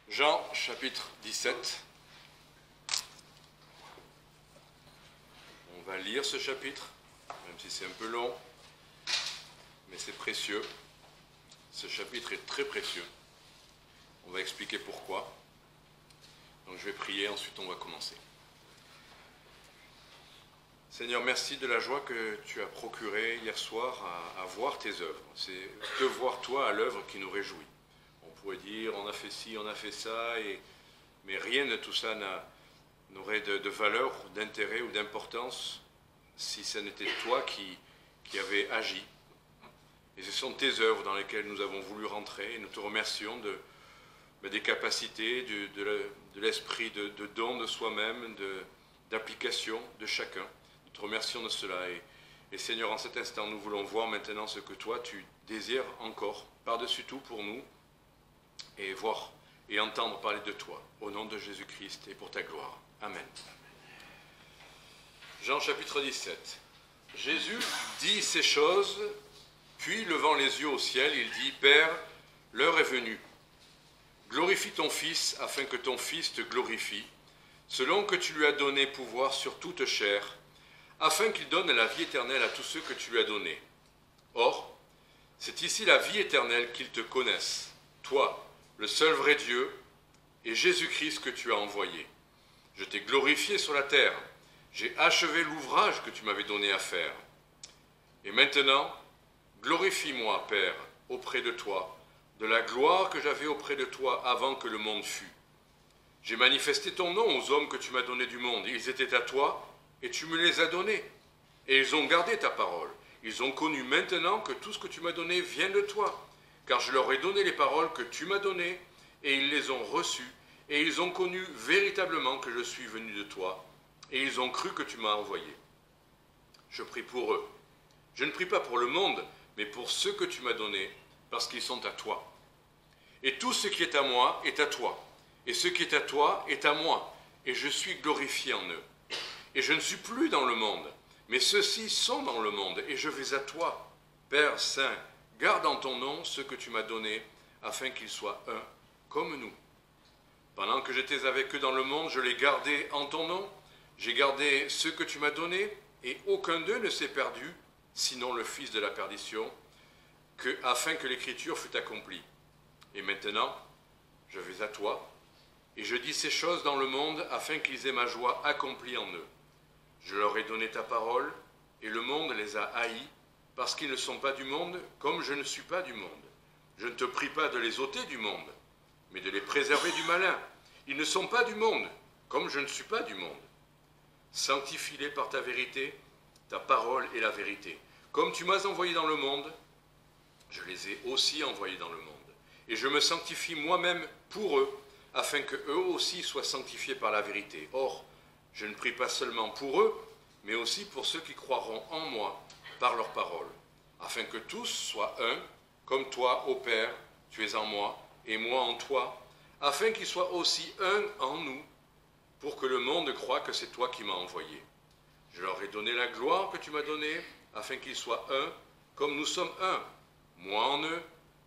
Jean chapitre 17. On va lire ce chapitre, même si c'est un peu long, mais c'est précieux. Ce chapitre est très précieux. On va expliquer pourquoi. Donc je vais prier, ensuite on va commencer. Seigneur, merci de la joie que tu as procurée hier soir à voir tes œuvres. C'est te voir toi à l'œuvre qui nous réjouit. On pourrait dire, on a fait ci, on a fait ça, mais rien de tout ça n'aurait de valeur, d'intérêt ou d'importance si ce n'était toi qui avais agi. Et ce sont tes œuvres dans lesquelles nous avons voulu rentrer, et nous te remercions des capacités, de l'esprit de don de soi-même, d'application de chacun. Nous te remercions de cela. Et Seigneur, en cet instant, nous voulons voir maintenant ce que toi, tu désires encore, par-dessus tout pour nous, et voir et entendre parler de toi, au nom de Jésus-Christ et pour ta gloire. Amen. Jean chapitre 17. Jésus dit ces choses, puis levant les yeux au ciel, il dit, « Père, l'heure est venue. Glorifie ton Fils, afin que ton Fils te glorifie, selon que tu lui as donné pouvoir sur toute chair, afin qu'il donne la vie éternelle à tous ceux que tu lui as donnés. Or, c'est ici la vie éternelle qu'ils te connaissent, toi, le seul vrai Dieu, et Jésus-Christ que tu as envoyé. Je t'ai glorifié sur la terre, j'ai achevé l'ouvrage que tu m'avais donné à faire. Et maintenant, glorifie-moi, Père, auprès de toi, de la gloire que j'avais auprès de toi avant que le monde fût. J'ai manifesté ton nom aux hommes que tu m'as donnés du monde. Ils étaient à toi, et tu me les as donnés. Et ils ont gardé ta parole. Ils ont connu maintenant que tout ce que tu m'as donné vient de toi. Car je leur ai donné les paroles que tu m'as données, et ils les ont reçues, et ils ont connu véritablement que je suis venu de toi, et ils ont cru que tu m'as envoyé. Je prie pour eux. Je ne prie pas pour le monde, mais pour ceux que tu m'as donnés, parce qu'ils sont à toi. Et tout ce qui est à moi est à toi, et ce qui est à toi est à moi, et je suis glorifié en eux. Et je ne suis plus dans le monde, mais ceux-ci sont dans le monde, et je vais à toi, Père Saint. Garde en ton nom ce que tu m'as donné, afin qu'ils soient un, comme nous. Pendant que j'étais avec eux dans le monde, je les gardais en ton nom. J'ai gardé ce que tu m'as donné, et aucun d'eux ne s'est perdu, sinon le fils de la perdition, afin que l'écriture fût accomplie. Et maintenant, je vais à toi, et je dis ces choses dans le monde, afin qu'ils aient ma joie accomplie en eux. Je leur ai donné ta parole, et le monde les a haïs, parce qu'ils ne sont pas du monde, comme je ne suis pas du monde. Je ne te prie pas de les ôter du monde, mais de les préserver du malin. Ils ne sont pas du monde, comme je ne suis pas du monde. Sanctifie-les par ta vérité, ta parole est la vérité. Comme tu m'as envoyé dans le monde, je les ai aussi envoyés dans le monde. Et je me sanctifie moi-même pour eux, afin qu'eux aussi soient sanctifiés par la vérité. Or, je ne prie pas seulement pour eux, mais aussi pour ceux qui croiront en moi, par leur parole, afin que tous soient un, comme toi, ô Père, tu es en moi, et moi en toi, afin qu'ils soient aussi un en nous, pour que le monde croie que c'est toi qui m'as envoyé. Je leur ai donné la gloire que tu m'as donnée, afin qu'ils soient un, comme nous sommes un, moi en eux,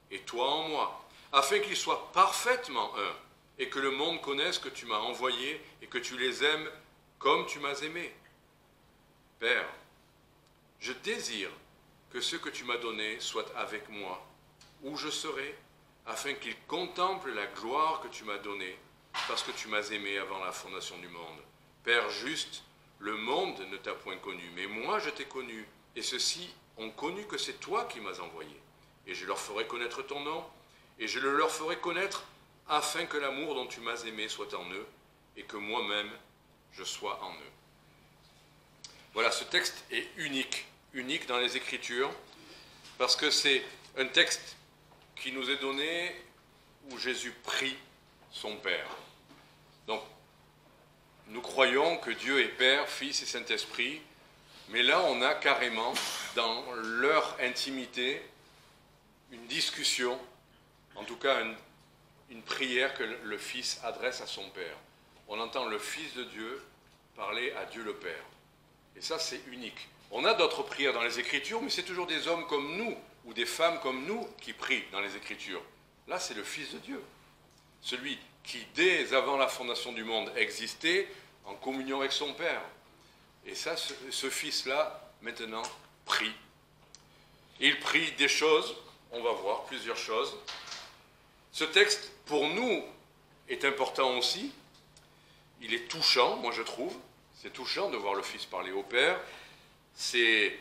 et toi en moi, afin qu'ils soient parfaitement un, et que le monde connaisse que tu m'as envoyé, et que tu les aimes comme tu m'as aimé. Père, je désire que ceux que tu m'as donnés soient avec moi, où je serai, afin qu'ils contemplent la gloire que tu m'as donnée, parce que tu m'as aimé avant la fondation du monde. Père juste, le monde ne t'a point connu, mais moi je t'ai connu, et ceux-ci ont connu que c'est toi qui m'as envoyé. Et je leur ferai connaître ton nom, et je le leur ferai connaître, afin que l'amour dont tu m'as aimé soit en eux, et que moi-même je sois en eux. Voilà, ce texte est unique dans les Écritures, parce que c'est un texte qui nous est donné où Jésus prie son Père. Donc, nous croyons que Dieu est Père, Fils et Saint-Esprit, mais là on a carrément, dans leur intimité, une discussion, en tout cas une prière que le Fils adresse à son Père. On entend le Fils de Dieu parler à Dieu le Père. Et ça, c'est unique. On a d'autres prières dans les Écritures, mais c'est toujours des hommes comme nous, ou des femmes comme nous, qui prient dans les Écritures. Là, c'est le Fils de Dieu. celui qui, dès avant la fondation du monde, existait en communion avec son Père. Et ça, ce Fils-là, maintenant, prie. Il prie des choses, on va voir plusieurs choses. Ce texte, pour nous, est important aussi. Il est touchant, moi je trouve. C'est touchant de voir le Fils parler au Père. C'est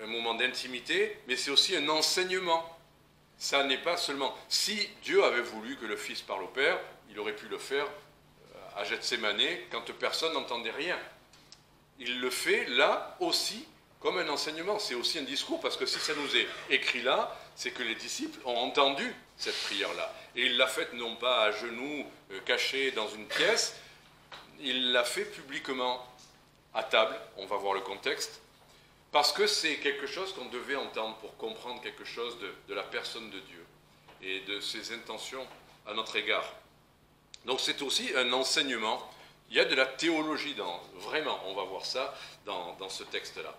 un moment d'intimité, mais c'est aussi un enseignement. Ça n'est pas seulement... Si Dieu avait voulu que le Fils parle au Père, il aurait pu le faire à Gethsémane quand personne n'entendait rien. Il le fait là aussi comme un enseignement. C'est aussi un discours, parce que si ça nous est écrit là, c'est que les disciples ont entendu cette prière-là. Et il l'a faite non pas à genoux, caché dans une pièce, il l'a fait publiquement à table, on va voir le contexte, parce que c'est quelque chose qu'on devait entendre pour comprendre quelque chose de la personne de Dieu et de ses intentions à notre égard. Donc c'est aussi un enseignement. Il y a de la théologie vraiment, on va voir ça dans ce texte-là.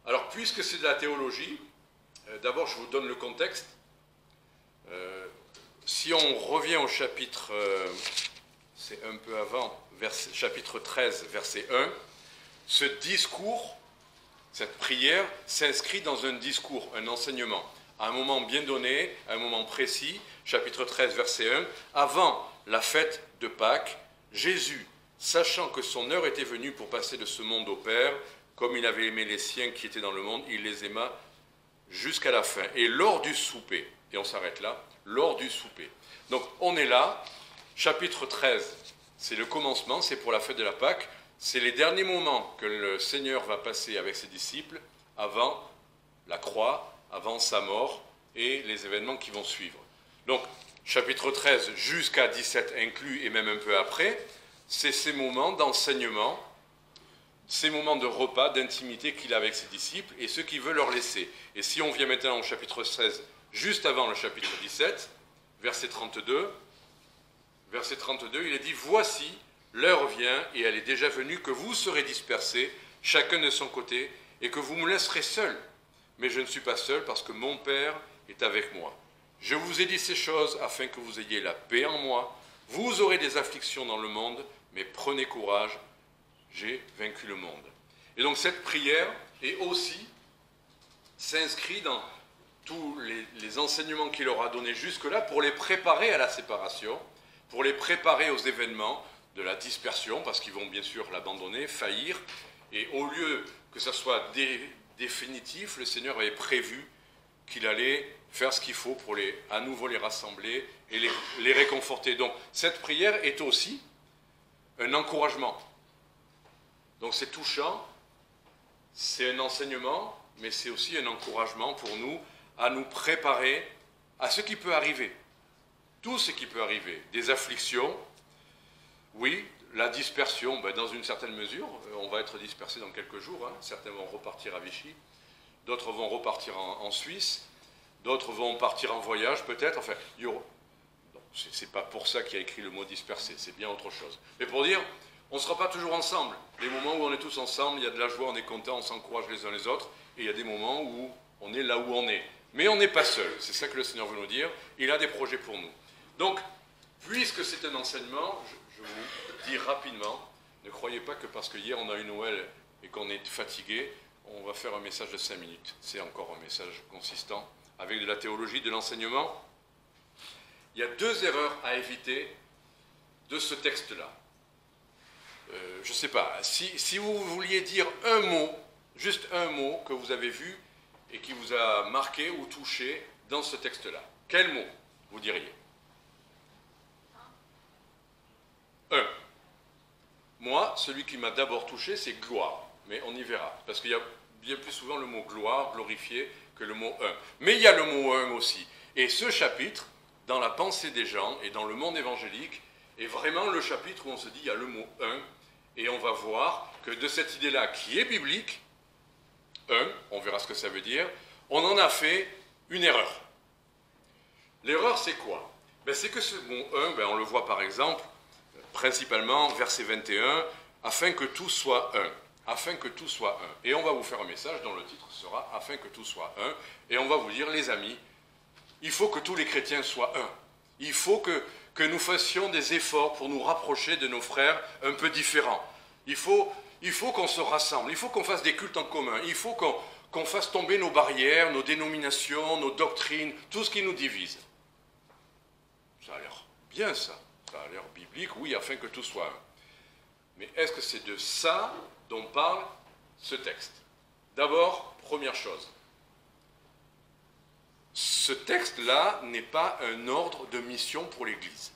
Alors, puisque c'est de la théologie, d'abord je vous donne le contexte. Si on revient au chapitre, c'est un peu avant, chapitre 13, verset 1, ce discours, cette prière, s'inscrit dans un discours, un enseignement, à un moment bien donné, à un moment précis, chapitre 13, verset 1, avant la fête de Pâques, Jésus, sachant que son heure était venue pour passer de ce monde au Père, comme il avait aimé les siens qui étaient dans le monde, il les aima jusqu'à la fin. Et lors du souper, et on s'arrête là, lors du souper. Donc on est là, chapitre 13, c'est le commencement, c'est pour la fête de la Pâque, c'est les derniers moments que le Seigneur va passer avec ses disciples avant la croix, avant sa mort et les événements qui vont suivre. Donc chapitre 13 jusqu'à 17 inclus et même un peu après, c'est ces moments d'enseignement, ces moments de repas, d'intimité qu'il a avec ses disciples et ce qu'il veut leur laisser. Et si on vient maintenant au chapitre 16, juste avant le chapitre 17, verset 32, il est dit « Voici, l'heure vient, et elle est déjà venue, que vous serez dispersés, chacun de son côté, et que vous me laisserez seul. Mais je ne suis pas seul, parce que mon Père est avec moi. Je vous ai dit ces choses afin que vous ayez la paix en moi. Vous aurez des afflictions dans le monde, mais prenez courage, j'ai vaincu le monde. » Et donc cette prière est aussi s'inscrit dans tous les enseignements qu'il leur a donnés jusque-là pour les préparer à la séparation, pour les préparer aux événements de la dispersion, parce qu'ils vont bien sûr l'abandonner, faillir, et au lieu que ça soit définitif, le Seigneur avait prévu qu'il allait faire ce qu'il faut pour à nouveau les rassembler et les réconforter. Donc cette prière est aussi un encouragement. Donc c'est touchant, c'est un enseignement, mais c'est aussi un encouragement pour nous à nous préparer à ce qui peut arriver. Tout ce qui peut arriver. Des afflictions, oui, la dispersion, dans une certaine mesure, on va être dispersés dans quelques jours, certains vont repartir à Vichy, d'autres vont repartir en Suisse, d'autres vont partir en voyage peut-être, enfin, c'est pas pour ça qu'il y a écrit le mot dispersé, c'est bien autre chose. Mais pour dire, on ne sera pas toujours ensemble. Les moments où on est tous ensemble, il y a de la joie, on est content, on s'encourage les uns les autres, et il y a des moments où on est là où on est. Mais on n'est pas seul, c'est ça que le Seigneur veut nous dire, il a des projets pour nous. Donc, puisque c'est un enseignement, je vous dis rapidement, ne croyez pas que parce que hier on a eu Noël et qu'on est fatigué, on va faire un message de 5 minutes. C'est encore un message consistant, avec de la théologie, de l'enseignement. Il y a 2 erreurs à éviter de ce texte-là. Je ne sais pas, si vous vouliez dire un mot, juste un mot que vous avez vu et qui vous a marqué ou touché dans ce texte-là, quel mot vous diriez? Un. Moi, celui qui m'a d'abord touché, c'est gloire. Mais on y verra. Parce qu'il y a bien plus souvent le mot gloire, glorifié, que le mot un. Mais il y a le mot un aussi. Et ce chapitre, dans la pensée des gens et dans le monde évangélique, est vraiment le chapitre où on se dit, il y a le mot un. Et on va voir que de cette idée-là, qui est biblique, un, on verra ce que ça veut dire, on en a fait une erreur. L'erreur, c'est quoi? C'est que ce mot un, on le voit par exemple, principalement, verset 21, afin que tout soit un. Afin que tout soit un. Et on va vous faire un message dont le titre sera afin que tout soit un. Et on va vous dire, les amis, il faut que tous les chrétiens soient un. Il faut que nous fassions des efforts pour nous rapprocher de nos frères un peu différents. Il faut qu'on se rassemble, il faut qu'on fasse des cultes en commun, il faut qu'on fasse tomber nos barrières, nos dénominations, nos doctrines, tout ce qui nous divise. Ça a l'air bien ça, ça a l'air biblique, oui, afin que tout soit un. Mais est-ce que c'est de ça dont parle ce texte? D'abord, première chose, ce texte-là n'est pas un ordre de mission pour l'Église.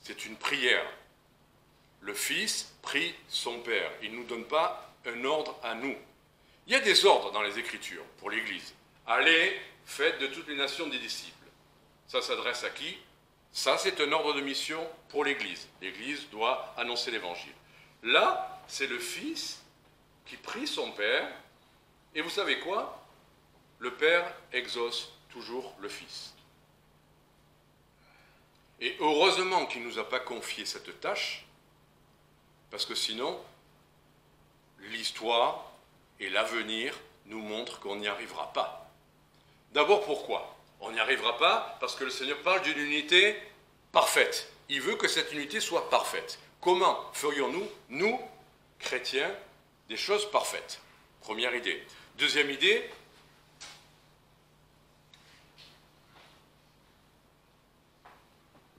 C'est une prière. Le Fils prie son Père. Il ne nous donne pas un ordre à nous. Il y a des ordres dans les Écritures pour l'Église. Allez, faites de toutes les nations des disciples. Ça s'adresse à qui? Ça, c'est un ordre de mission pour l'Église. L'Église doit annoncer l'Évangile. Là, c'est le Fils qui prie son Père. Et vous savez quoi? Le Père exauce toujours le Fils. Et heureusement qu'il ne nous a pas confié cette tâche, parce que sinon, l'histoire et l'avenir nous montrent qu'on n'y arrivera pas. D'abord, pourquoi? On n'y arrivera pas parce que le Seigneur parle d'une unité parfaite. Il veut que cette unité soit parfaite. Comment ferions-nous, nous, chrétiens, des choses parfaites? Première idée. Deuxième idée,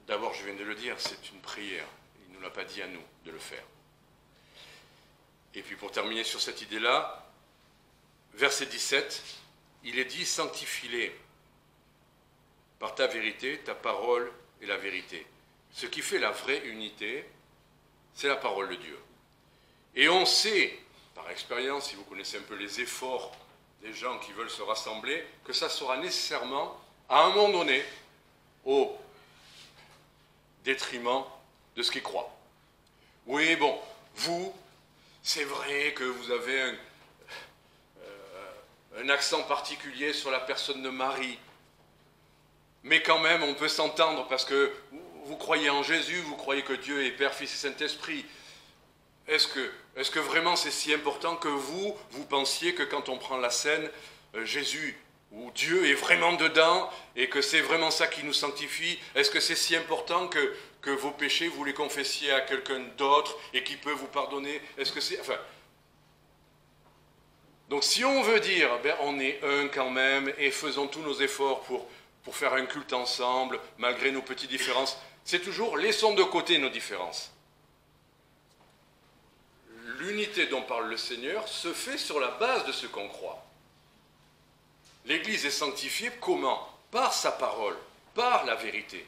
d'abord, je viens de le dire, c'est une prière. Il ne nous l'a pas dit à nous de le faire. Et puis pour terminer sur cette idée-là, verset 17, il est dit « Sanctifie-les par ta vérité, ta parole est la vérité ». Ce qui fait la vraie unité, c'est la parole de Dieu. Et on sait, par expérience, si vous connaissez un peu les efforts des gens qui veulent se rassembler, que ça sera nécessairement, à un moment donné, au détriment de ce qu'ils croient. Oui, bon, vous, c'est vrai que vous avez un accent particulier sur la personne de Marie, mais quand même, on peut s'entendre parce que vous croyez en Jésus, vous croyez que Dieu est Père, Fils et Saint-Esprit. Est-ce que vraiment c'est si important que vous pensiez que quand on prend la scène, Jésus ou Dieu est vraiment dedans et que c'est vraiment ça qui nous sanctifie? Est-ce que c'est si important que vos péchés, vous les confessiez à quelqu'un d'autre et qui peut vous pardonner? Est-ce que c'est... Enfin... Donc si on veut dire, on est un quand même et faisons tous nos efforts pour faire un culte ensemble, malgré nos petites différences, c'est toujours laissons de côté nos différences. L'unité dont parle le Seigneur se fait sur la base de ce qu'on croit. L'Église est sanctifiée comment? Par sa parole, par la vérité.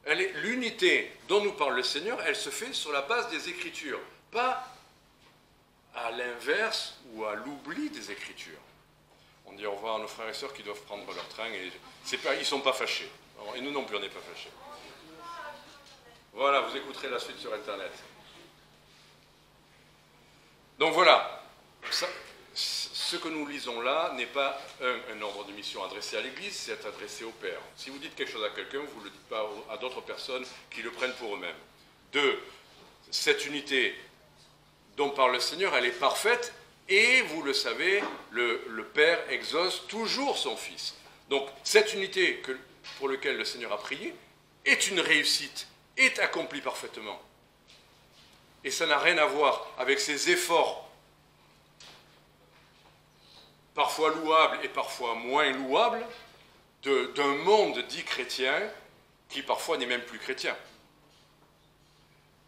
L'unité dont nous parle le Seigneur, elle se fait sur la base des Écritures, pas à l'inverse ou à l'oubli des Écritures. On dit au revoir à nos frères et sœurs qui doivent prendre leur train et ils ne sont pas fâchés. Et nous non plus, on n'est pas fâchés. Voilà, vous écouterez la suite sur Internet. Donc voilà, ce que nous lisons là n'est pas un ordre de mission adressé à l'Église, c'est adressé au Père. Si vous dites quelque chose à quelqu'un, vous ne le dites pas à d'autres personnes qui le prennent pour eux-mêmes. Deux, cette unité dont parle le Seigneur, elle est parfaite, et vous le savez, le Père exauce toujours son Fils. Donc cette unité pour laquelle le Seigneur a prié est une réussite, est accomplie parfaitement. Et ça n'a rien à voir avec ces efforts, parfois louables et parfois moins louables, d'un monde dit chrétien qui parfois n'est même plus chrétien.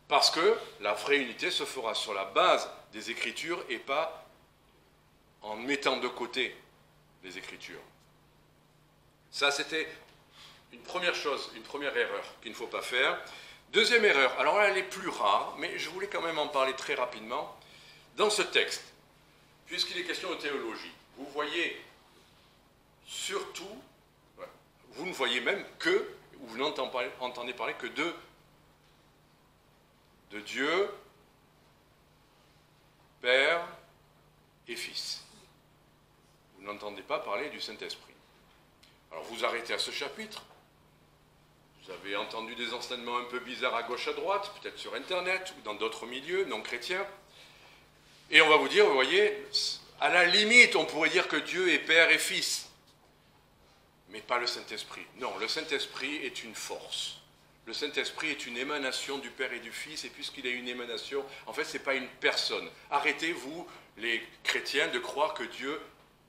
Parce que la vraie unité se fera sur la base des Écritures et pas en mettant de côté les Écritures. Ça, c'était une première chose, une première erreur qu'il ne faut pas faire. Deuxième erreur, alors là, elle est plus rare, mais je voulais quand même en parler très rapidement. Dans ce texte, puisqu'il est question de théologie, vous voyez surtout, vous ne voyez même que, ou vous n'entendez parler que de Dieu, Père et Fils. Vous n'entendez pas parler du Saint-Esprit. Alors vous arrêtez à ce chapitre. Vous avez entendu des enseignements un peu bizarres à gauche, à droite, peut-être sur Internet ou dans d'autres milieux non chrétiens. Et on va vous dire, vous voyez, à la limite, on pourrait dire que Dieu est Père et Fils. mais pas le Saint-Esprit. Non, le Saint-Esprit est une force. Le Saint-Esprit est une émanation du Père et du Fils, et puisqu'il est une émanation, en fait, ce n'est pas une personne. Arrêtez, vous, les chrétiens, de croire que Dieu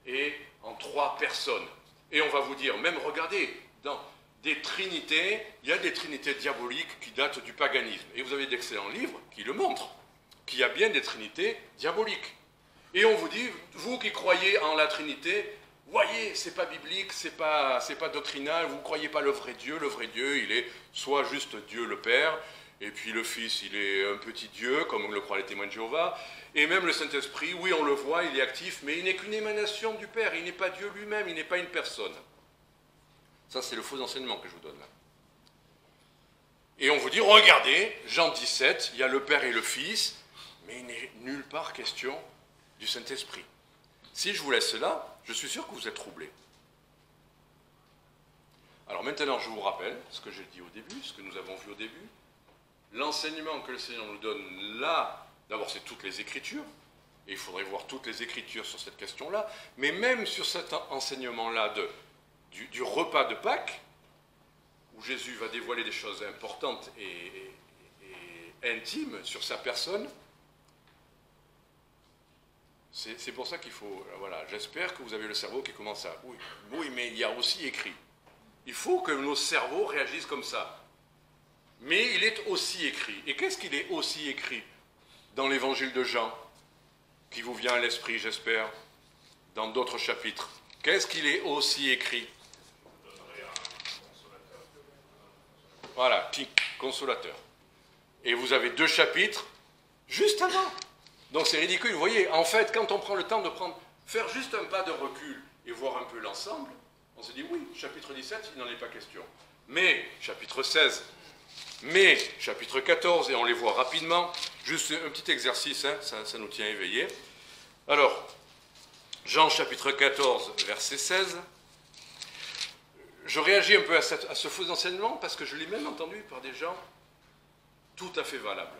est en 3 personnes. Et on va vous dire, même regardez, dans des trinités, il y a des trinités diaboliques qui datent du paganisme. Et vous avez d'excellents livres qui le montrent, qu'il y a bien des trinités diaboliques. Et on vous dit, vous qui croyez en la Trinité, voyez, c'est pas biblique, c'est pas doctrinal, vous ne croyez pas le vrai Dieu, il est soit juste Dieu le Père, et puis le Fils, il est un petit Dieu, comme le croient les témoins de Jéhovah, et même le Saint-Esprit, oui, on le voit, il est actif, mais il n'est qu'une émanation du Père, il n'est pas Dieu lui-même, il n'est pas une personne. Ça, c'est le faux enseignement que je vous donne là. Et on vous dit, regardez, Jean 17, il y a le Père et le Fils, mais il n'est nulle part question du Saint-Esprit. Si je vous laisse là, je suis sûr que vous êtes troublés. Alors maintenant, je vous rappelle ce que j'ai dit au début, ce que nous avons vu au début. L'enseignement que le Seigneur nous donne là, d'abord c'est toutes les Écritures, et il faudrait voir toutes les Écritures sur cette question-là, mais même sur cet enseignement-là du repas de Pâques, où Jésus va dévoiler des choses importantes et intimes sur sa personne. C'est pour ça qu'il faut... Voilà, j'espère que vous avez le cerveau qui commence à... Oui, mais il y a aussi écrit. Il faut que nos cerveaux réagissent comme ça. Mais il est aussi écrit. Et qu'est-ce qu'il est aussi écrit dans l'évangile de Jean, qui vous vient à l'esprit, j'espère, dans d'autres chapitres? Qu'est-ce qu'il est aussi écrit? Voilà, consolateur. Et vous avez 2 chapitres juste avant. Donc c'est ridicule, vous voyez, en fait, quand on prend le temps de faire juste un pas de recul et voir un peu l'ensemble, on se dit, oui, chapitre 17, il n'en est pas question. Mais, chapitre 16, mais, chapitre 14, et on les voit rapidement, juste un petit exercice, hein, ça nous tient éveillés. Alors, Jean chapitre 14, verset 16, je réagis un peu à ce faux enseignement parce que je l'ai même entendu par des gens tout à fait valables,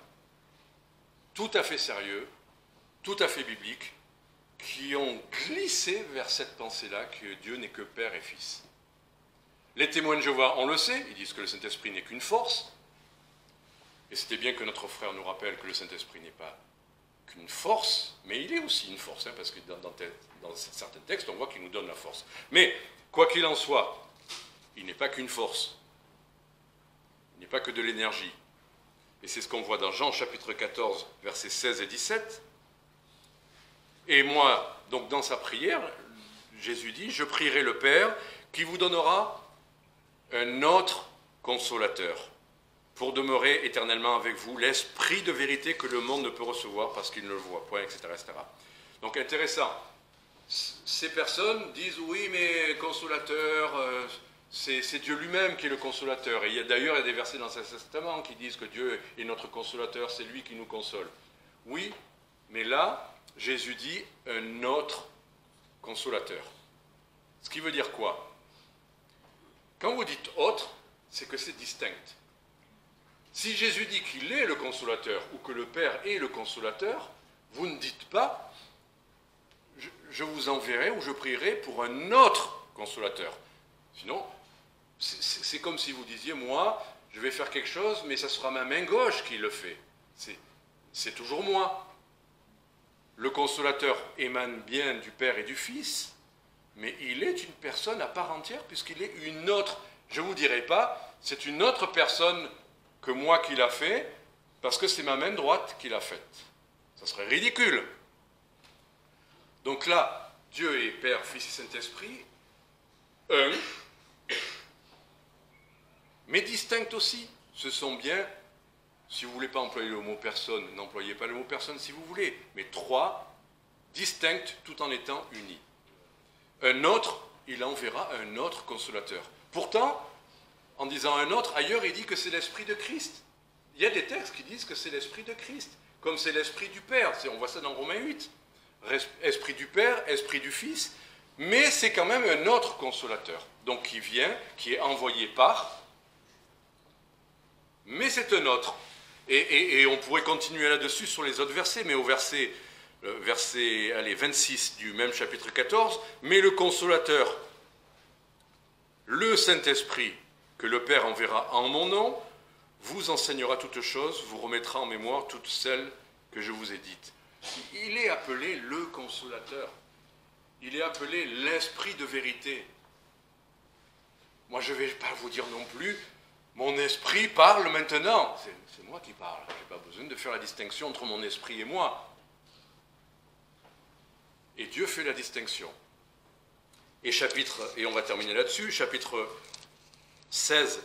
tout à fait sérieux, tout à fait bibliques, qui ont glissé vers cette pensée-là que Dieu n'est que Père et Fils. Les témoins de Jéhovah, on le sait, ils disent que le Saint-Esprit n'est qu'une force, et c'était bien que notre frère nous rappelle que le Saint-Esprit n'est pas qu'une force, mais il est aussi une force, hein, parce que dans certains textes, on voit qu'il nous donne la force. Mais, quoi qu'il en soit, il n'est pas qu'une force, il n'est pas que de l'énergie. Et c'est ce qu'on voit dans Jean chapitre 14, versets 16 et 17. Et moi, donc dans sa prière, Jésus dit, je prierai le Père qui vous donnera un autre consolateur pour demeurer éternellement avec vous, l'esprit de vérité que le monde ne peut recevoir parce qu'il ne le voit point, etc., etc. Donc intéressant. Ces personnes disent, oui, mais consolateur, c'est Dieu lui-même qui est le consolateur. Et d'ailleurs, il y a des versets dans l'Ancien Testament qui disent que Dieu est notre consolateur, c'est lui qui nous console. Oui, mais là, Jésus dit un autre consolateur. Ce qui veut dire quoi? Quand vous dites autre, c'est que c'est distinct. Si Jésus dit qu'il est le consolateur ou que le Père est le consolateur, vous ne dites pas je vous enverrai ou je prierai pour un autre consolateur. Sinon, c'est comme si vous disiez, moi, je vais faire quelque chose, mais ça sera ma main gauche qui le fait. C'est toujours moi. Le consolateur émane bien du Père et du Fils, mais il est une personne à part entière, puisqu'il est une autre. Je ne vous dirai pas, c'est une autre personne que moi qui l'a fait, parce que c'est ma main droite qui l'a faite. Ça serait ridicule. Donc là, Dieu est Père, Fils et Saint-Esprit, un, mais distinct aussi. Ce sont bien, si vous ne voulez pas employer le mot personne, n'employez pas le mot personne si vous voulez, mais 3, distinctes tout en étant unis. Un autre, il enverra un autre consolateur. Pourtant, en disant un autre, ailleurs, il dit que c'est l'Esprit de Christ. Il y a des textes qui disent que c'est l'Esprit de Christ, comme c'est l'Esprit du Père. On voit ça dans Romains 8. Esprit du Père, Esprit du Fils, mais c'est quand même un autre consolateur. Donc qui vient, qui est envoyé par, mais c'est un autre. Et on pourrait continuer là-dessus sur les autres versets, mais au verset 26 du même chapitre 14, mais le consolateur, le Saint-Esprit que le Père enverra en mon nom, vous enseignera toutes choses, vous remettra en mémoire toutes celles que je vous ai dites. Il est appelé le Consolateur. Il est appelé l'Esprit de vérité. Moi, je ne vais pas vous dire non plus, mon esprit parle maintenant. C'est moi qui parle. Je n'ai pas besoin de faire la distinction entre mon esprit et moi. Et Dieu fait la distinction. Et on va terminer là-dessus, chapitre 16,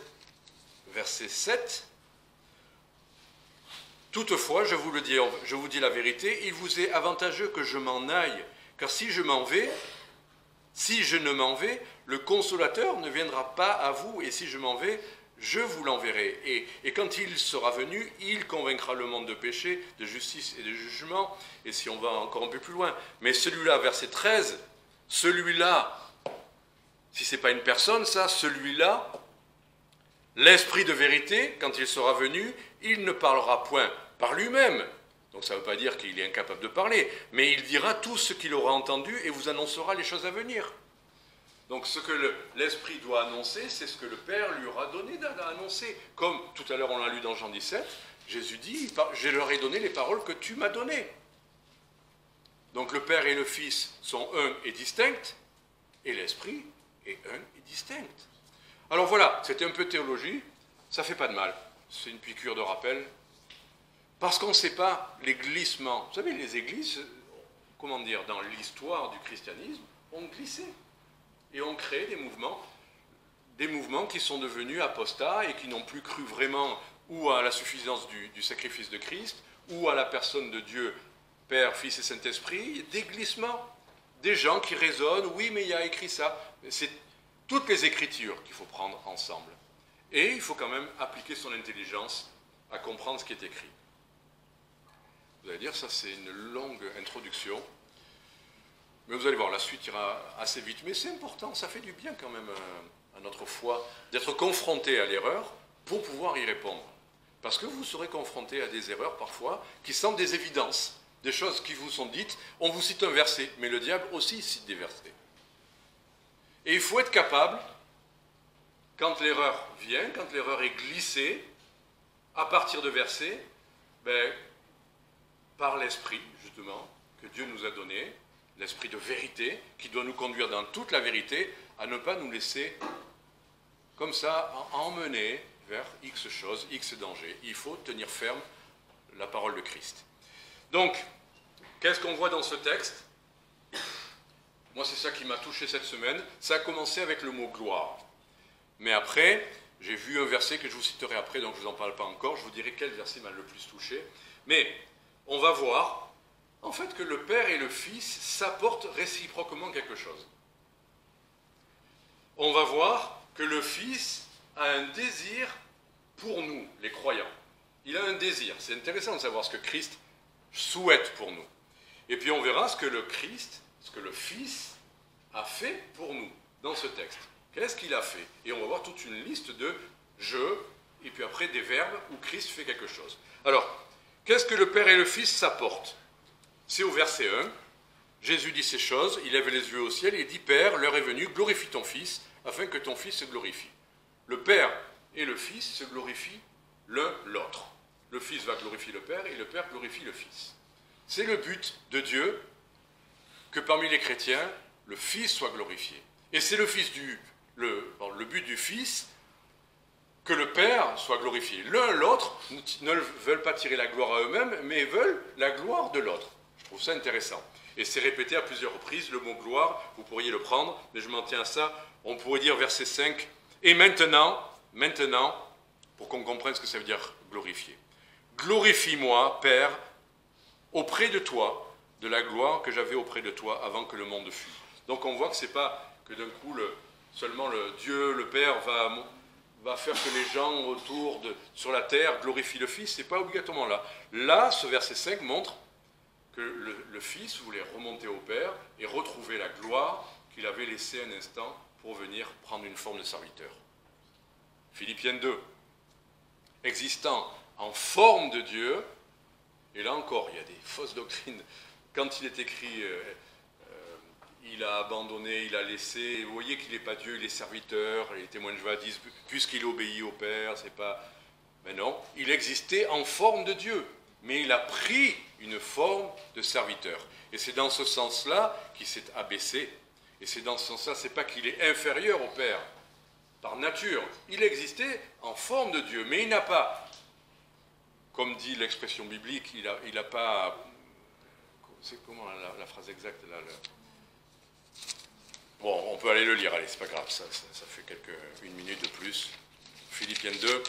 verset 7. Toutefois, je vous dis la vérité, il vous est avantageux que je m'en aille, car si je ne m'en vais, le Consolateur ne viendra pas à vous, et si je m'en vais, je vous l'enverrai. Et quand il sera venu, il convaincra le monde de péché, de justice et de jugement. Et si on va encore un peu plus loin, mais celui-là, verset 13, celui-là, si ce n'est pas une personne, ça, celui-là, l'Esprit de vérité, quand il sera venu, il ne parlera point par lui-même. Donc ça ne veut pas dire qu'il est incapable de parler, mais il dira tout ce qu'il aura entendu et vous annoncera les choses à venir. Donc ce que l'Esprit doit annoncer, c'est ce que le Père lui aura donné d'annoncer. Comme tout à l'heure on l'a lu dans Jean 17, Jésus dit, je leur ai donné les paroles que tu m'as données. Donc le Père et le Fils sont un et distincts, et l'Esprit est un et distinct. Alors voilà, c'était un peu théologie, ça ne fait pas de mal. C'est une piqûre de rappel. Parce qu'on ne sait pas les glissements. Vous savez, les églises, comment dire, dans l'histoire du christianisme, ont glissé. Et ont créé des mouvements qui sont devenus apostats et qui n'ont plus cru vraiment ou à la suffisance du sacrifice de Christ, ou à la personne de Dieu, Père, Fils et Saint-Esprit. Des glissements, des gens qui raisonnent, oui, mais il y a écrit ça. C'est toutes les Écritures qu'il faut prendre ensemble. Et il faut quand même appliquer son intelligence à comprendre ce qui est écrit. Vous allez dire, ça c'est une longue introduction. Mais vous allez voir, la suite ira assez vite. Mais c'est important, ça fait du bien quand même à notre foi d'être confronté à l'erreur pour pouvoir y répondre. Parce que vous serez confronté à des erreurs parfois qui semblent des évidences, des choses qui vous sont dites. On vous cite un verset, mais le diable aussi cite des versets. Et il faut être capable, quand l'erreur vient, quand l'erreur est glissée, à partir de versets, par l'Esprit, justement, que Dieu nous a donné, l'Esprit de vérité, qui doit nous conduire dans toute la vérité, à ne pas nous laisser, comme ça, emmener vers X choses, X dangers. Il faut tenir ferme la parole de Christ. Donc, qu'est-ce qu'on voit dans ce texte? Moi, c'est ça qui m'a touché cette semaine. Ça a commencé avec le mot « gloire ». Mais après, j'ai vu un verset que je vous citerai après, donc je ne vous en parle pas encore. Je vous dirai quel verset m'a le plus touché. Mais on va voir, en fait, que le Père et le Fils s'apportent réciproquement quelque chose. On va voir que le Fils a un désir pour nous, les croyants. Il a un désir. C'est intéressant de savoir ce que Christ souhaite pour nous. Et puis on verra ce que le Fils a fait pour nous dans ce texte. Qu'est-ce qu'il a fait? Et on va voir toute une liste de « je » et puis après des verbes où Christ fait quelque chose. Alors, qu'est-ce que le Père et le Fils s'apportent? C'est au verset 1. Jésus dit ces choses, il lève les yeux au ciel et dit « Père, l'heure est venue, glorifie ton Fils, afin que ton Fils se glorifie. » Le Père et le Fils se glorifient l'un l'autre. Le Fils va glorifier le Père et le Père glorifie le Fils. C'est le but de Dieu que parmi les chrétiens, le Fils soit glorifié. Et c'est le but du Fils que le Père soit glorifié. L'un l'autre ne veulent pas tirer la gloire à eux-mêmes, mais veulent la gloire de l'autre. Je trouve ça intéressant. Et c'est répété à plusieurs reprises, le mot gloire, vous pourriez le prendre, mais je m'en tiens à ça. On pourrait dire verset 5, et maintenant, pour qu'on comprenne ce que ça veut dire glorifier. Glorifie-moi, Père, auprès de toi, de la gloire que j'avais auprès de toi avant que le monde fût. Donc on voit que ce n'est pas que d'un coup, seulement le Dieu, le Père, va faire que les gens sur la terre glorifient le Fils. Ce n'est pas obligatoirement là. Là, ce verset 5 montre que le Fils voulait remonter au Père et retrouver la gloire qu'il avait laissée un instant pour venir prendre une forme de serviteur. Philippiens 2. Existant en forme de Dieu, et là encore, il y a des fausses doctrines. Quand il est écrit, il a abandonné, il a laissé. Vous voyez qu'il n'est pas Dieu, il est serviteur. Les témoins de Jéhovah disent, puisqu'il obéit au Père, c'est pas... Mais non, il existait en forme de Dieu, mais il a pris une forme de serviteur. Et c'est dans ce sens-là qu'il s'est abaissé. Et c'est dans ce sens-là, c'est pas qu'il est inférieur au Père, par nature. Il existait en forme de Dieu, mais il n'a pas, comme dit l'expression biblique, il n'a pas... C'est comment la phrase exacte là Bon, on peut aller le lire, allez, c'est pas grave, ça fait une minute de plus. Philippiens 2.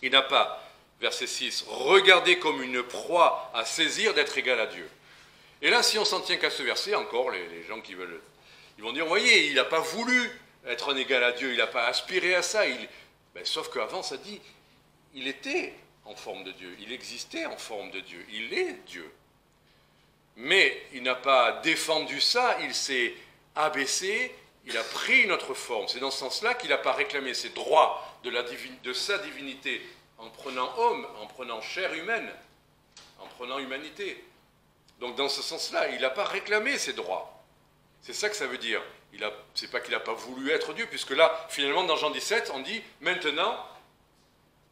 Il n'a pas, verset 6, regardé comme une proie à saisir d'être égal à Dieu. Et là, si on s'en tient qu'à ce verset, encore, les gens qui veulent, ils vont dire, vous voyez, il n'a pas voulu être un égal à Dieu, il n'a pas aspiré à ça. Sauf qu'avant, ça dit, il était en forme de Dieu, il existait en forme de Dieu, il est Dieu. Mais il n'a pas défendu ça, il s'est abaissé, il a pris une autre forme. C'est dans ce sens-là qu'il n'a pas réclamé ses droits de sa divinité en prenant homme, en prenant chair humaine, en prenant humanité. Donc dans ce sens-là, il n'a pas réclamé ses droits. C'est ça que ça veut dire. C'est pas qu'il n'a pas voulu être Dieu, puisque là, finalement, dans Jean 17, on dit « Maintenant,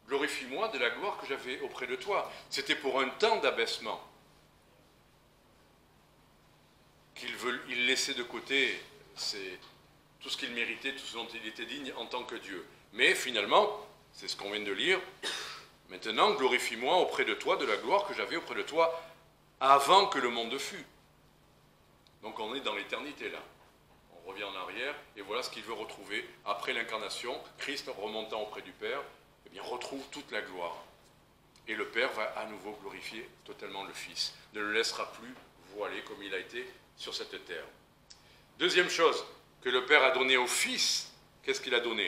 glorifie-moi de la gloire que j'avais auprès de toi. » C'était pour un temps d'abaissement. Il laissait de côté tout ce qu'il méritait, tout ce dont il était digne en tant que Dieu. Mais finalement, c'est ce qu'on vient de lire, « Maintenant, glorifie-moi auprès de toi de la gloire que j'avais auprès de toi avant que le monde fût. » Donc on est dans l'éternité là. On revient en arrière, et voilà ce qu'il veut retrouver après l'incarnation. Christ, remontant auprès du Père, eh bien, retrouve toute la gloire. Et le Père va à nouveau glorifier totalement le Fils. Ne le laissera plus voiler comme il a été sur cette terre. Deuxième chose que le Père a donné au Fils, qu'est-ce qu'il a donné?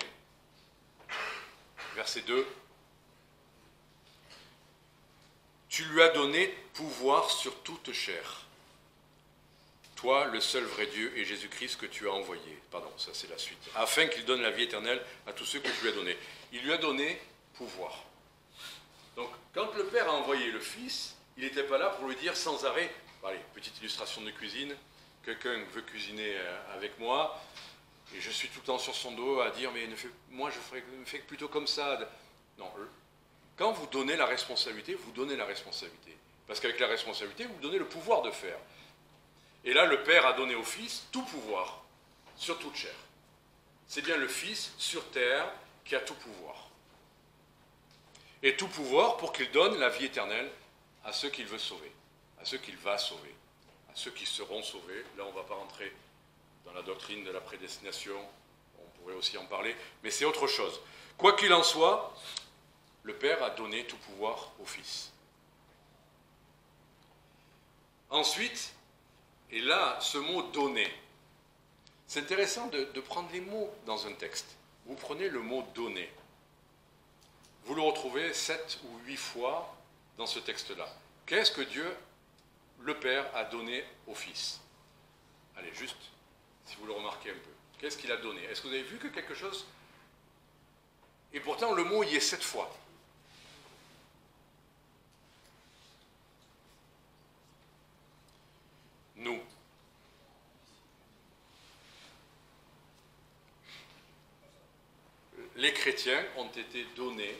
Verset 2. Tu lui as donné pouvoir sur toute chair. Toi, le seul vrai Dieu, et Jésus-Christ que tu as envoyé. Pardon, ça c'est la suite. Afin qu'il donne la vie éternelle à tous ceux que tu lui as donnés. Il lui a donné pouvoir. Donc, quand le Père a envoyé le Fils, il n'était pas là pour lui dire sans arrêt, allez, petite illustration de cuisine, quelqu'un veut cuisiner avec moi, et je suis tout le temps sur son dos à dire, mais moi je fais plutôt comme ça. Non, quand vous donnez la responsabilité, vous donnez la responsabilité. Parce qu'avec la responsabilité, vous donnez le pouvoir de faire. Et là, le Père a donné au Fils tout pouvoir sur toute chair. C'est bien le Fils sur terre qui a tout pouvoir. Et tout pouvoir pour qu'il donne la vie éternelle à ceux qu'il veut sauver, à ceux qu'il va sauver, à ceux qui seront sauvés. Là, on ne va pas rentrer dans la doctrine de la prédestination, on pourrait aussi en parler, mais c'est autre chose. Quoi qu'il en soit, le Père a donné tout pouvoir au Fils. Ensuite, et là, ce mot « donner », c'est intéressant de prendre les mots dans un texte. Vous prenez le mot « donner ». Vous le retrouvez 7 ou 8 fois dans ce texte-là. Qu'est-ce que Dieu, le Père, a donné au Fils? Allez, juste, si vous le remarquez un peu. Qu'est-ce qu'il a donné? Est-ce que vous avez vu que quelque chose... Et pourtant, le mot y est 7 fois. Nous. Les chrétiens ont été donnés,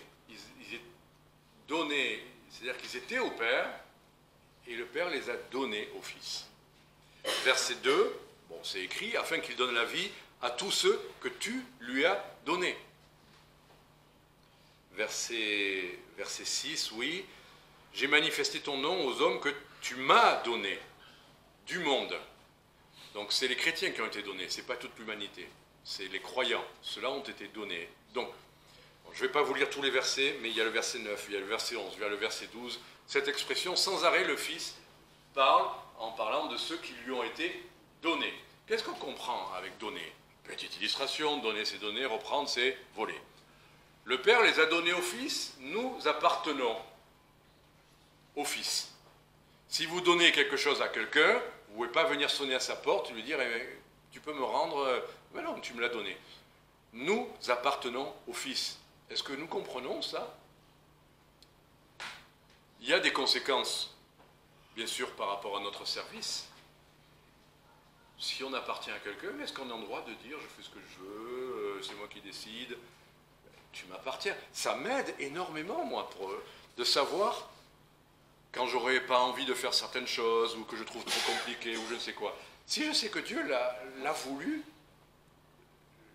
c'est-à-dire qu'ils étaient au Père, et le Père les a donnés au Fils. Verset 2, bon, c'est écrit, afin qu'il donne la vie à tous ceux que tu lui as donnés. Verset 6, oui, j'ai manifesté ton nom aux hommes que tu m'as donnés du monde. Donc c'est les chrétiens qui ont été donnés, ce n'est pas toute l'humanité, c'est les croyants, ceux-là ont été donnés. Donc, bon, je ne vais pas vous lire tous les versets, mais il y a le verset 9, il y a le verset 11, il y a le verset 12. Cette expression, sans arrêt, le Fils parle en parlant de ceux qui lui ont été donnés. Qu'est-ce qu'on comprend avec donner? Petite illustration, donner c'est donner, reprendre c'est voler. Le Père les a donnés au Fils, nous appartenons au Fils. Si vous donnez quelque chose à quelqu'un, vous ne pouvez pas venir sonner à sa porte et lui dire eh, « tu peux me rendre… » Mais non, tu me l'as donné. Nous appartenons au Fils. Est-ce que nous comprenons ça? Il y a des conséquences, bien sûr, par rapport à notre service. si on appartient à quelqu'un, est-ce qu'on a le droit de dire je fais ce que je veux, c'est moi qui décide, tu m'appartiens. Ça m'aide énormément, moi, de savoir quand j'aurais pas envie de faire certaines choses ou que je trouve trop compliqué ou je ne sais quoi. Si je sais que Dieu l'a voulu,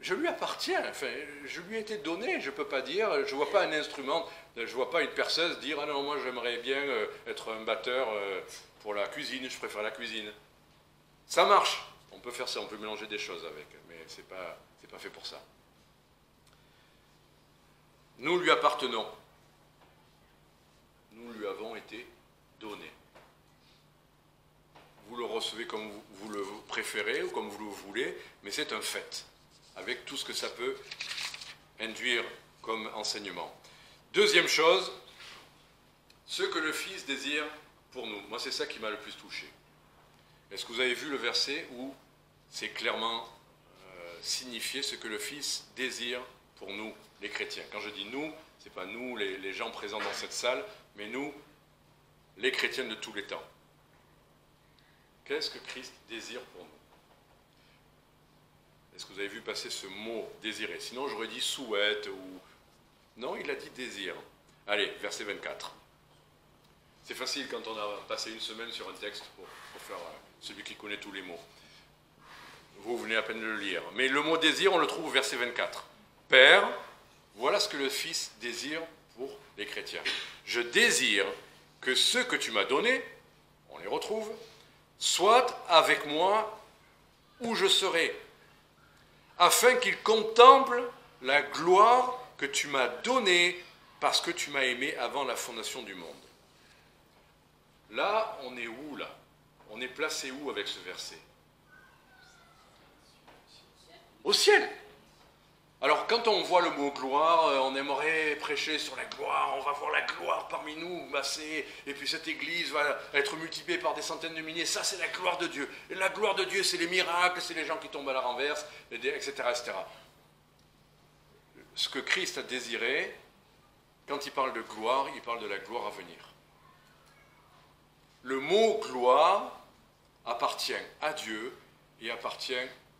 je lui appartiens, enfin, je lui ai été donné, je ne peux pas dire, je ne vois pas un instrument, je ne vois pas une perceuse dire « Ah non, moi j'aimerais bien être un batteur pour la cuisine, je préfère la cuisine ». Ça marche, on peut faire ça, on peut mélanger des choses avec, mais ce n'est pas fait pour ça. Nous lui appartenons, nous lui avons été donnés. Vous le recevez comme vous le préférez ou comme vous le voulez, mais c'est un fait, avec tout ce que ça peut induire comme enseignement. Deuxième chose, ce que le Fils désire pour nous. Moi, c'est ça qui m'a le plus touché. Est-ce que vous avez vu le verset où c'est clairement signifié ce que le Fils désire pour nous, les chrétiens? Quand je dis nous, ce n'est pas nous, les gens présents dans cette salle, mais nous, les chrétiens de tous les temps. Qu'est-ce que Christ désire pour nous? Est-ce que vous avez vu passer ce mot « désirer » Sinon, j'aurais dit « souhaite » ou... Non, il a dit « désir ». Allez, verset 24. C'est facile quand on a passé une semaine sur un texte pour faire celui qui connaît tous les mots. Vous venez à peine de le lire. Mais le mot « désir », on le trouve au verset 24. « Père, voilà ce que le Fils désire pour les chrétiens. Je désire que ceux que tu m'as donnés, on les retrouve, soient avec moi où je serai, afin qu'ils contemplent la gloire que tu m'as donnée parce que tu m'as aimé avant la fondation du monde. » Là, on est où, là? On est placé où avec ce verset? Au ciel. Alors, quand on voit le mot gloire, on aimerait prêcher sur la gloire, on va voir la gloire parmi nous, et puis cette église va être multipliée par des centaines de milliers, ça c'est la gloire de Dieu. Et la gloire de Dieu, c'est les miracles, c'est les gens qui tombent à la renverse, etc., etc. Ce que Christ a désiré, quand il parle de gloire, il parle de la gloire à venir. Le mot gloire appartient à Dieu et appartient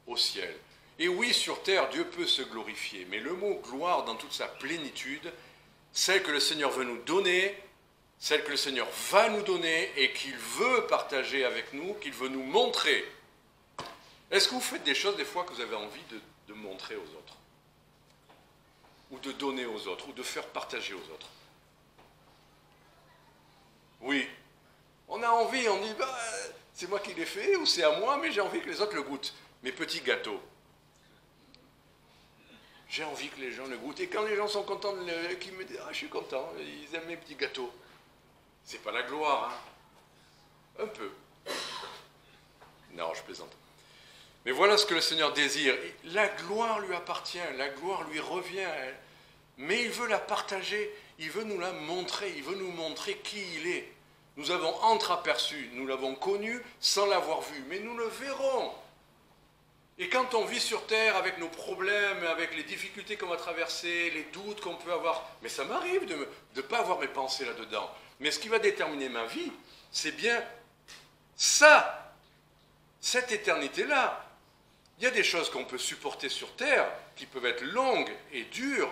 au ciel. Et oui, sur terre, Dieu peut se glorifier, mais le mot gloire dans toute sa plénitude, celle que le Seigneur veut nous donner, celle que le Seigneur va nous donner et qu'il veut partager avec nous, qu'il veut nous montrer. Est-ce que vous faites des choses des fois que vous avez envie de montrer aux autres? Ou de donner aux autres, ou de faire partager aux autres? Oui. On a envie, on dit, c'est moi qui l'ai fait, ou c'est à moi, mais j'ai envie que les autres le goûtent. Mes petits gâteaux. J'ai envie que les gens le goûtent. Et quand les gens sont contents, qu'ils me disent « Ah, je suis content, ils aiment mes petits gâteaux ». C'est pas la gloire, hein? Un peu. Non, je plaisante. Mais voilà ce que le Seigneur désire. La gloire lui appartient, la gloire lui revient. Mais il veut la partager, il veut nous la montrer, il veut nous montrer qui il est. Nous avons entreaperçu, nous l'avons connu sans l'avoir vu, mais nous le verrons. Et quand on vit sur terre avec nos problèmes, avec les difficultés qu'on va traverser, les doutes qu'on peut avoir, mais ça m'arrive de ne pas avoir mes pensées là-dedans. Mais ce qui va déterminer ma vie, c'est bien ça, cette éternité-là. Il y a des choses qu'on peut supporter sur terre, qui peuvent être longues et dures,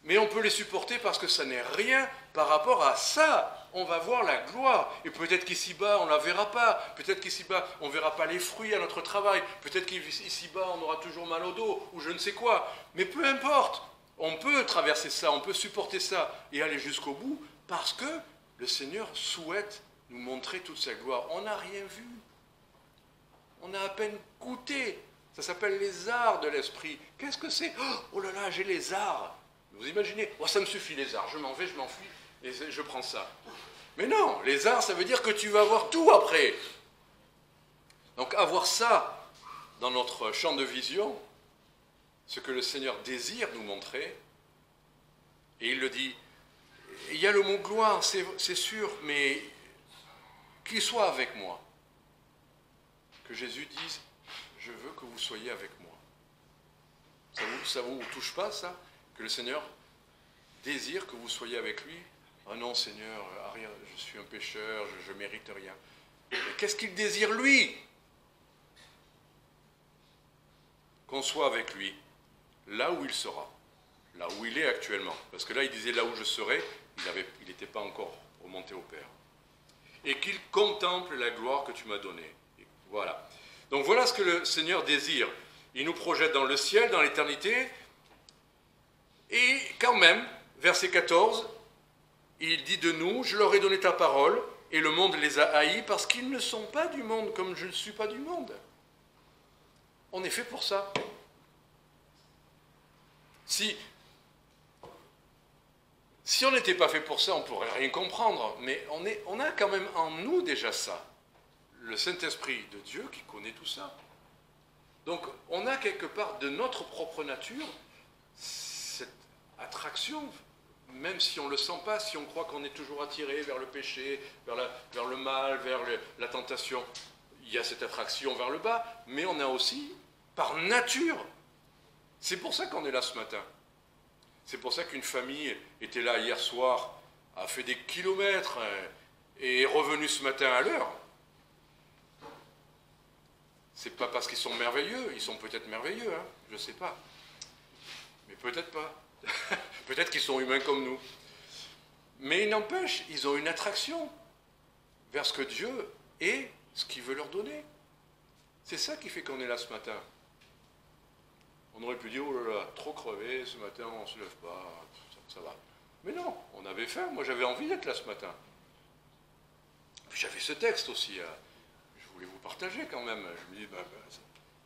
mais on peut les supporter parce que ça n'est rien par rapport à ça. On va voir la gloire. Et peut-être qu'ici-bas, on ne la verra pas. Peut-être qu'ici-bas, on ne verra pas les fruits à notre travail. Peut-être qu'ici-bas, on aura toujours mal au dos ou je ne sais quoi. Mais peu importe. On peut traverser ça, on peut supporter ça et aller jusqu'au bout parce que le Seigneur souhaite nous montrer toute sa gloire. On n'a rien vu. On a à peine goûté. Ça s'appelle les arts de l'esprit. Qu'est-ce que c'est? Oh là là, j'ai les arts. Vous imaginez? Oh, ça me suffit les arts. Je m'en vais, je m'enfuis. Et je prends ça. Mais non, les arts, ça veut dire que tu vas avoir tout après. Donc avoir ça dans notre champ de vision, ce que le Seigneur désire nous montrer, et il le dit, il y a le mot gloire, c'est sûr, mais qu'il soit avec moi. Que Jésus dise, je veux que vous soyez avec moi. Ça vous touche pas, ça? Que le Seigneur désire que vous soyez avec lui? Ah non, Seigneur, je suis un pécheur, je ne mérite rien. Mais qu'est-ce qu'il désire, lui? qu'on soit avec lui, là où il sera, là où il est actuellement. Parce que là, il disait là où je serai, il n'était pas encore remonté au Père. Et qu'il contemple la gloire que tu m'as donnée. Et voilà. Donc voilà ce que le Seigneur désire. Il nous projette dans le ciel, dans l'éternité. Et quand même, verset 14, il dit de nous, je leur ai donné ta parole, et le monde les a haïs parce qu'ils ne sont pas du monde comme je ne suis pas du monde. On est fait pour ça. Si on n'était pas fait pour ça, on ne pourrait rien comprendre. Mais on a quand même en nous déjà ça. Le Saint-Esprit de Dieu qui connaît tout ça. Donc on a quelque part de notre propre nature cette attraction, même si on ne le sent pas, si on croit qu'on est toujours attiré vers le péché, vers le mal, vers la tentation. Il y a cette attraction vers le bas, mais on a aussi, par nature, c'est pour ça qu'on est là ce matin. C'est pour ça qu'une famille était là hier soir, a fait des kilomètres et est revenue ce matin à l'heure. C'est pas parce qu'ils sont merveilleux, ils sont peut-être merveilleux, hein, je ne sais pas. Mais peut-être pas. Peut-être qu'ils sont humains comme nous. Mais il n'empêche, ils ont une attraction vers ce que Dieu est, ce qu'il veut leur donner. C'est ça qui fait qu'on est là ce matin. On aurait pu dire, oh là là, trop crevé, ce matin on ne se lève pas, ça va. Mais non, on avait faim, moi j'avais envie d'être là ce matin. Puis j'avais ce texte aussi, je voulais vous partager quand même. Je me dis,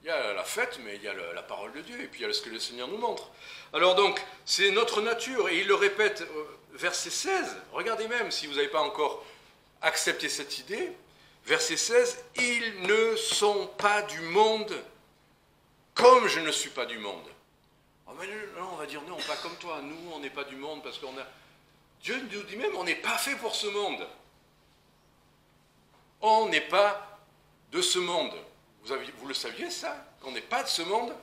il y a la fête, mais il y a la parole de Dieu, et puis il y a ce que le Seigneur nous montre. Alors donc, c'est notre nature, et il le répète, verset 16, regardez même, si vous n'avez pas encore accepté cette idée, verset 16, « Ils ne sont pas du monde, comme je ne suis pas du monde. » Oh, mais non, on va dire, non, pas comme toi, nous, on n'est pas du monde, parce qu'on a... Dieu nous dit même, on n'est pas fait pour ce monde. On n'est pas de ce monde. Vous le saviez, ça? Qu'on n'est pas de ce monde?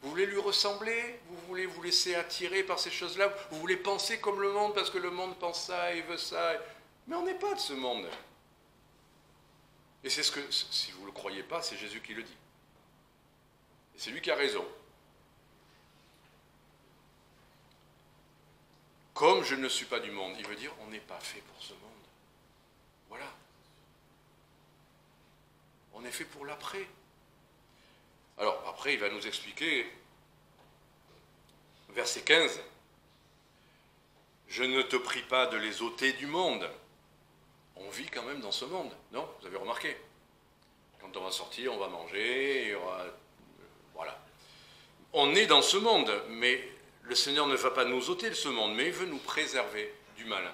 Vous voulez lui ressembler? Vous voulez vous laisser attirer par ces choses-là? Vous voulez penser comme le monde parce que le monde pense ça et veut ça? Mais on n'est pas de ce monde. Et c'est ce que, si vous ne le croyez pas, c'est Jésus qui le dit. Et c'est lui qui a raison. Comme je ne suis pas du monde, il veut dire on n'est pas fait pour ce monde. Voilà. On est fait pour l'après. Alors, après, il va nous expliquer, verset 15, « Je ne te prie pas de les ôter du monde. » On vit quand même dans ce monde, non? Vous avez remarqué? Quand on va sortir, on va manger, il y aura... Voilà. On est dans ce monde, mais le Seigneur ne va pas nous ôter de ce monde, mais il veut nous préserver du malin.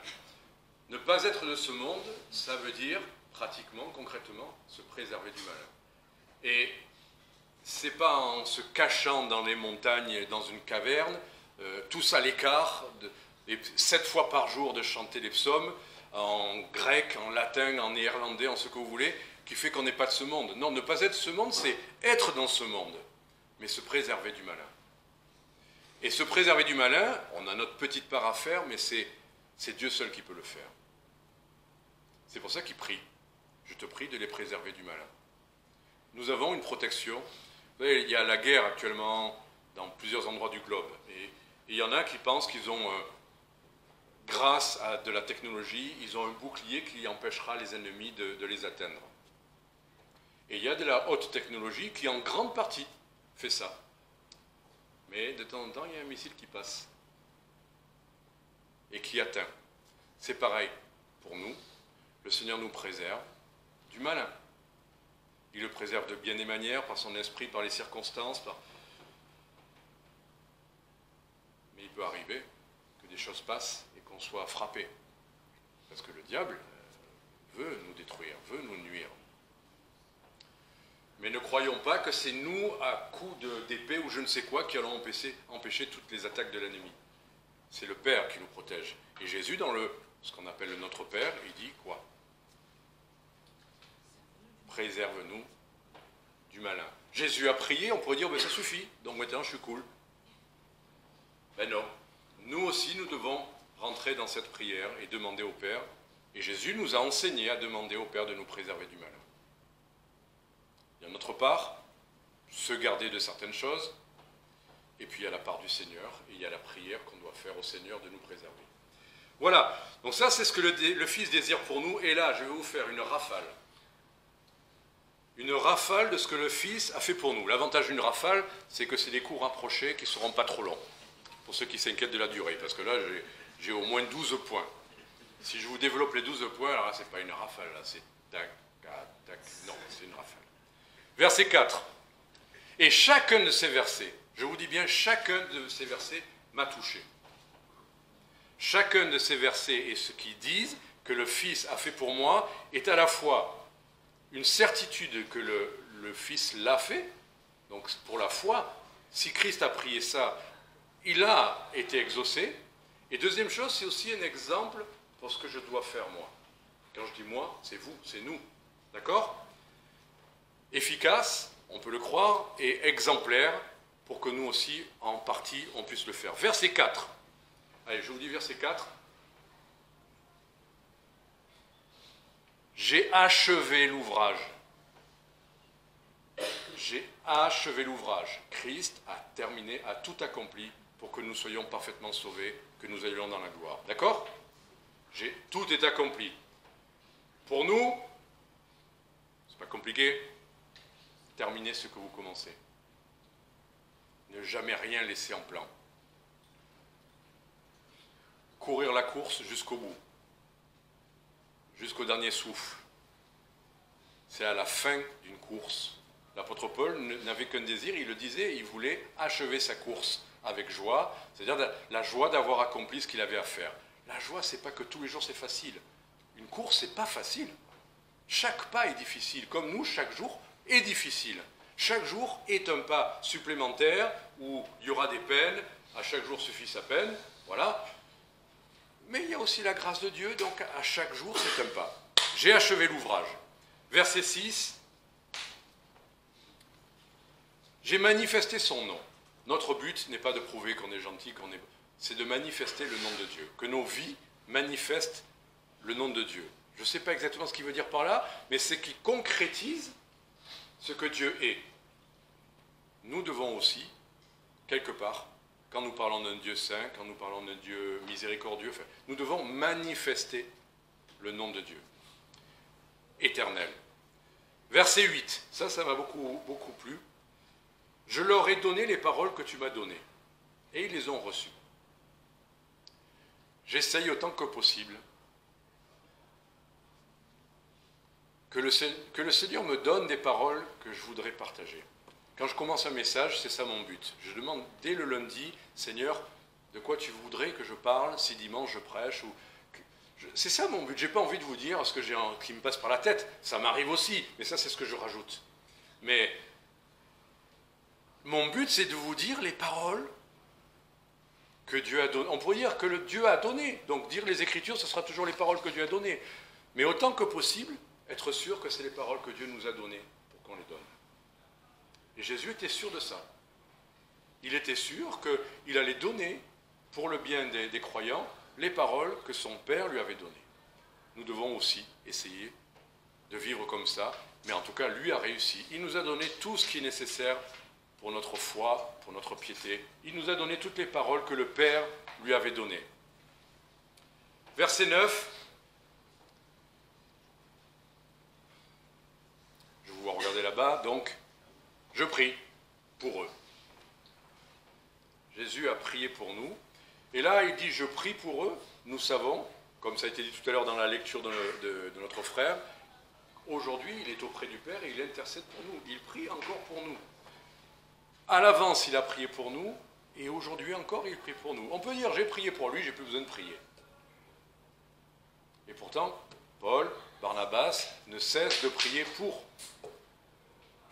Ne pas être de ce monde, ça veut dire, pratiquement, concrètement, se préserver du malin. Et c'est pas en se cachant dans les montagnes, dans une caverne, tous à l'écart, 7 fois par jour de chanter des psaumes, en grec, en latin, en néerlandais, en ce que vous voulez, qui fait qu'on n'est pas de ce monde. Non, ne pas être de ce monde, c'est être dans ce monde, mais se préserver du malin. Et se préserver du malin, on a notre petite part à faire, mais c'est Dieu seul qui peut le faire. C'est pour ça qu'il prie. Je te prie de les préserver du malin. Nous avons une protection. Vous savez, il y a la guerre actuellement dans plusieurs endroits du globe. Et il y en a qui pensent qu'ils ont, grâce à de la technologie, ils ont un bouclier qui empêchera les ennemis de les atteindre. Et il y a de la haute technologie qui, en grande partie, fait ça. Mais de temps en temps, il y a un missile qui passe et qui atteint. C'est pareil pour nous. Le Seigneur nous préserve du malin. Il le préserve de bien des manières, par son esprit, par les circonstances. Mais il peut arriver que des choses passent et qu'on soit frappé. Parce que le diable veut nous détruire, veut nous nuire. Mais ne croyons pas que c'est nous, à coups d'épée ou je ne sais quoi, qui allons empêcher toutes les attaques de l'ennemi. C'est le Père qui nous protège. Et Jésus, dans ce qu'on appelle le Notre Père, il dit quoi? Préserve-nous du malin. Jésus a prié, on pourrait dire, ben, ça suffit, donc maintenant je suis cool. Ben non. Nous aussi, nous devons rentrer dans cette prière et demander au Père. Et Jésus nous a enseigné à demander au Père de nous préserver du malin. Il y a notre part, se garder de certaines choses, et puis il y a la part du Seigneur, et il y a la prière qu'on doit faire au Seigneur de nous préserver. Voilà, donc ça c'est ce que le Fils désire pour nous, et là je vais vous faire une rafale. Une rafale de ce que le Fils a fait pour nous. L'avantage d'une rafale, c'est que c'est des cours rapprochés qui ne seront pas trop longs, pour ceux qui s'inquiètent de la durée, parce que là j'ai au moins 12 points. Si je vous développe les 12 points, alors là c'est pas une rafale, là c'est tac, tac, tac, non, c'est une rafale. Verset 4. Et chacun de ces versets, je vous dis bien, chacun de ces versets m'a touché. Chacun de ces versets et ce qu'ils disent que le Fils a fait pour moi est à la fois une certitude que le Fils l'a fait, donc pour la foi, si Christ a prié ça, il a été exaucé. Et deuxième chose, c'est aussi un exemple pour ce que je dois faire moi. Quand je dis moi, c'est vous, c'est nous. D'accord ? Efficace, on peut le croire, et exemplaire, pour que nous aussi, en partie, on puisse le faire. Verset 4. Allez, je vous dis verset 4. J'ai achevé l'ouvrage. J'ai achevé l'ouvrage. Christ a terminé, a tout accompli pour que nous soyons parfaitement sauvés, que nous allions dans la gloire. D'accord ? Tout est accompli. Pour nous, c'est pas compliqué, terminez ce que vous commencez. Ne jamais rien laisser en plan. Courir la course jusqu'au bout, jusqu'au dernier souffle. C'est à la fin d'une course. L'apôtre Paul n'avait qu'un désir, il le disait, il voulait achever sa course avec joie, c'est-à-dire la joie d'avoir accompli ce qu'il avait à faire. La joie, c'est pas que tous les jours c'est facile. Une course, c'est pas facile. Chaque pas est difficile, comme nous, chaque jour est difficile. Chaque jour est un pas supplémentaire où il y aura des peines, à chaque jour suffit sa peine, voilà. Mais il y a aussi la grâce de Dieu, donc à chaque jour c'est un pas. J'ai achevé l'ouvrage. Verset 6. J'ai manifesté son nom. Notre but n'est pas de prouver qu'on est gentil, c'est de manifester le nom de Dieu. Que nos vies manifestent le nom de Dieu. Je ne sais pas exactement ce qu'il veut dire par là, mais c'est qu'il concrétise ce que Dieu est. Nous devons aussi, quelque part, quand nous parlons d'un Dieu saint, quand nous parlons d'un Dieu miséricordieux, nous devons manifester le nom de Dieu. Éternel. Verset 8, ça m'a beaucoup plu. Je leur ai donné les paroles que tu m'as données, et ils les ont reçues. J'essaye autant que possible que le Seigneur me donne des paroles que je voudrais partager. Quand je commence un message, c'est ça mon but. Je demande dès le lundi, Seigneur, de quoi tu voudrais que je parle si dimanche je prêche ou... C'est ça mon but. Je n'ai pas envie de vous dire ce qui me passe par la tête. Ça m'arrive aussi, mais ça c'est ce que je rajoute. Mais mon but c'est de vous dire les paroles que Dieu a données. On pourrait dire que Dieu a donné. Donc dire les Écritures, ce sera toujours les paroles que Dieu a données. Mais autant que possible, être sûr que c'est les paroles que Dieu nous a données pour qu'on les donne. Et Jésus était sûr de ça. Il était sûr qu'il allait donner, pour le bien des croyants, les paroles que son Père lui avait données. Nous devons aussi essayer de vivre comme ça, mais en tout cas, lui a réussi. Il nous a donné tout ce qui est nécessaire pour notre foi, pour notre piété. Il nous a donné toutes les paroles que le Père lui avait données. Verset 9. Je vous vois regarder là-bas, donc, je prie pour eux. Jésus a prié pour nous. Et là, il dit, je prie pour eux. Nous savons, comme ça a été dit tout à l'heure dans la lecture de notre frère, aujourd'hui, il est auprès du Père et il intercède pour nous. Il prie encore pour nous. À l'avance, il a prié pour nous, et aujourd'hui encore, il prie pour nous. On peut dire, j'ai prié pour lui, j'ai plus besoin de prier. Et pourtant, Paul, Barnabas, ne cessent de prier pour.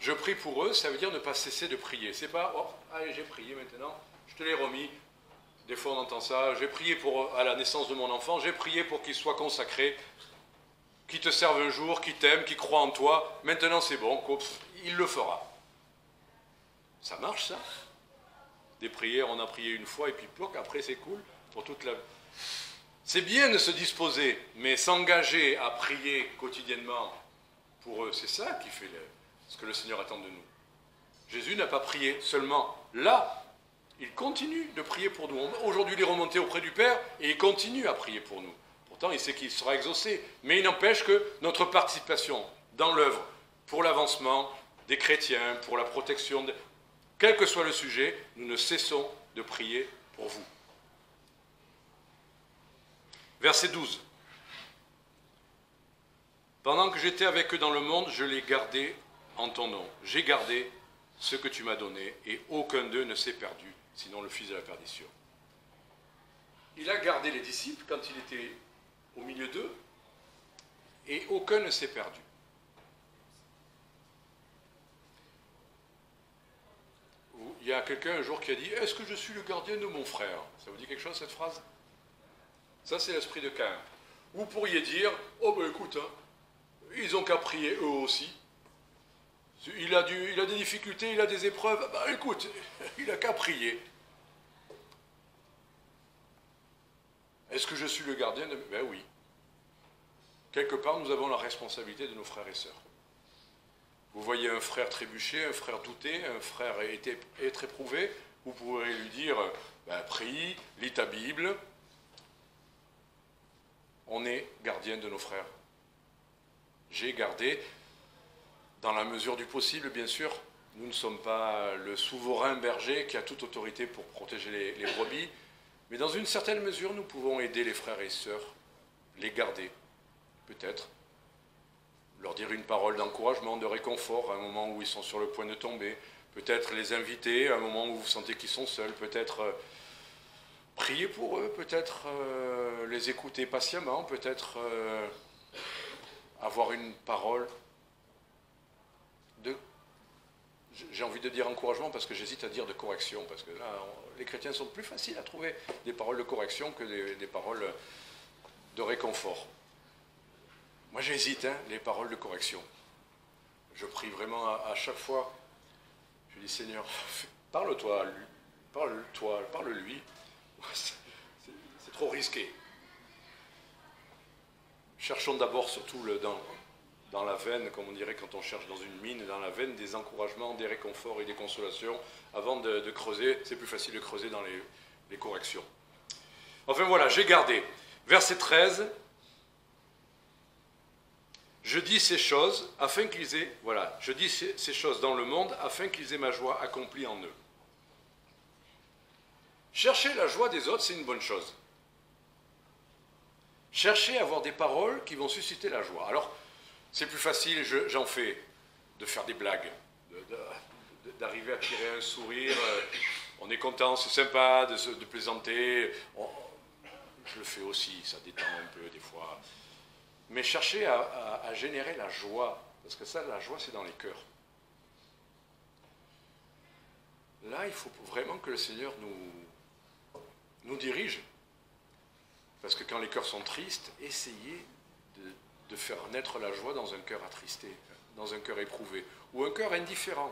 Je prie pour eux, ça veut dire ne pas cesser de prier. C'est pas, oh, allez, j'ai prié maintenant, je te l'ai remis. Des fois on entend ça, j'ai prié à la naissance de mon enfant, j'ai prié pour qu'il soit consacré, qu'il te serve un jour, qu'il t'aime, qu'il croit en toi. Maintenant c'est bon, il le fera. Ça marche ça? Des prières, on a prié une fois et puis ploc, après c'est cool pour toute la... C'est bien de se disposer, mais s'engager à prier quotidiennement pour eux, c'est ça qui fait ce que le Seigneur attend de nous. Jésus n'a pas prié seulement là, il continue de prier pour nous. Aujourd'hui, il est remonté auprès du Père et il continue à prier pour nous. Pourtant, il sait qu'il sera exaucé. Mais il n'empêche que notre participation dans l'œuvre, pour l'avancement des chrétiens, pour la protection, quel que soit le sujet, nous ne cessons de prier pour vous. Verset 12. Pendant que j'étais avec eux dans le monde, je les gardais en ton nom. J'ai gardé ce que tu m'as donné, et aucun d'eux ne s'est perdu, sinon le fils de la perdition. Il a gardé les disciples quand il était au milieu d'eux, et aucun ne s'est perdu. Il y a quelqu'un un jour qui a dit « Est-ce que je suis le gardien de mon frère ?» Ça vous dit quelque chose cette phrase? Ça c'est l'esprit de Caïn. Vous pourriez dire « Oh ben écoute, hein, ils ont qu'à prier eux aussi. Il a des difficultés, il a des épreuves, ben écoute, il n'a qu'à prier. » Est-ce que je suis le gardien de... Ben oui. Quelque part, nous avons la responsabilité de nos frères et sœurs. Vous voyez un frère trébucher, un frère douter, un frère être éprouvé, vous pourrez lui dire, ben, prie, lis ta Bible. On est gardien de nos frères. J'ai gardé, dans la mesure du possible, bien sûr. Nous ne sommes pas le souverain berger qui a toute autorité pour protéger les brebis, mais dans une certaine mesure, nous pouvons aider les frères et sœurs, les garder, peut-être. Leur dire une parole d'encouragement, de réconfort à un moment où ils sont sur le point de tomber, peut-être les inviter à un moment où vous sentez qu'ils sont seuls, peut-être prier pour eux, peut-être les écouter patiemment, peut-être avoir une parole de, j'ai envie de dire encouragement parce que j'hésite à dire de correction, parce que là, les chrétiens sont plus faciles à trouver des paroles de correction que des paroles de réconfort. Moi j'hésite, hein, les paroles de correction. Je prie vraiment à chaque fois. Je dis Seigneur, parle-toi, parle-lui. C'est trop risqué. Cherchons d'abord, surtout dans la veine, comme on dirait quand on cherche dans une mine, dans la veine des encouragements, des réconforts et des consolations. Avant de creuser, c'est plus facile de creuser dans les corrections. Enfin voilà, j'ai gardé. Verset 13. Je dis ces choses afin qu'ils aient, voilà, je dis ces choses dans le monde afin qu'ils aient ma joie accomplie en eux. Chercher la joie des autres, c'est une bonne chose. Chercher à avoir des paroles qui vont susciter la joie. Alors, c'est plus facile, j'en fais, de faire des blagues, d'arriver à tirer un sourire. On est content, c'est sympa de plaisanter. Je le fais aussi, ça détend un peu des fois. Mais chercher à générer la joie, parce que ça, la joie, c'est dans les cœurs. Là, il faut vraiment que le Seigneur nous dirige. Parce que quand les cœurs sont tristes, essayez de faire naître la joie dans un cœur attristé, dans un cœur éprouvé, ou un cœur indifférent.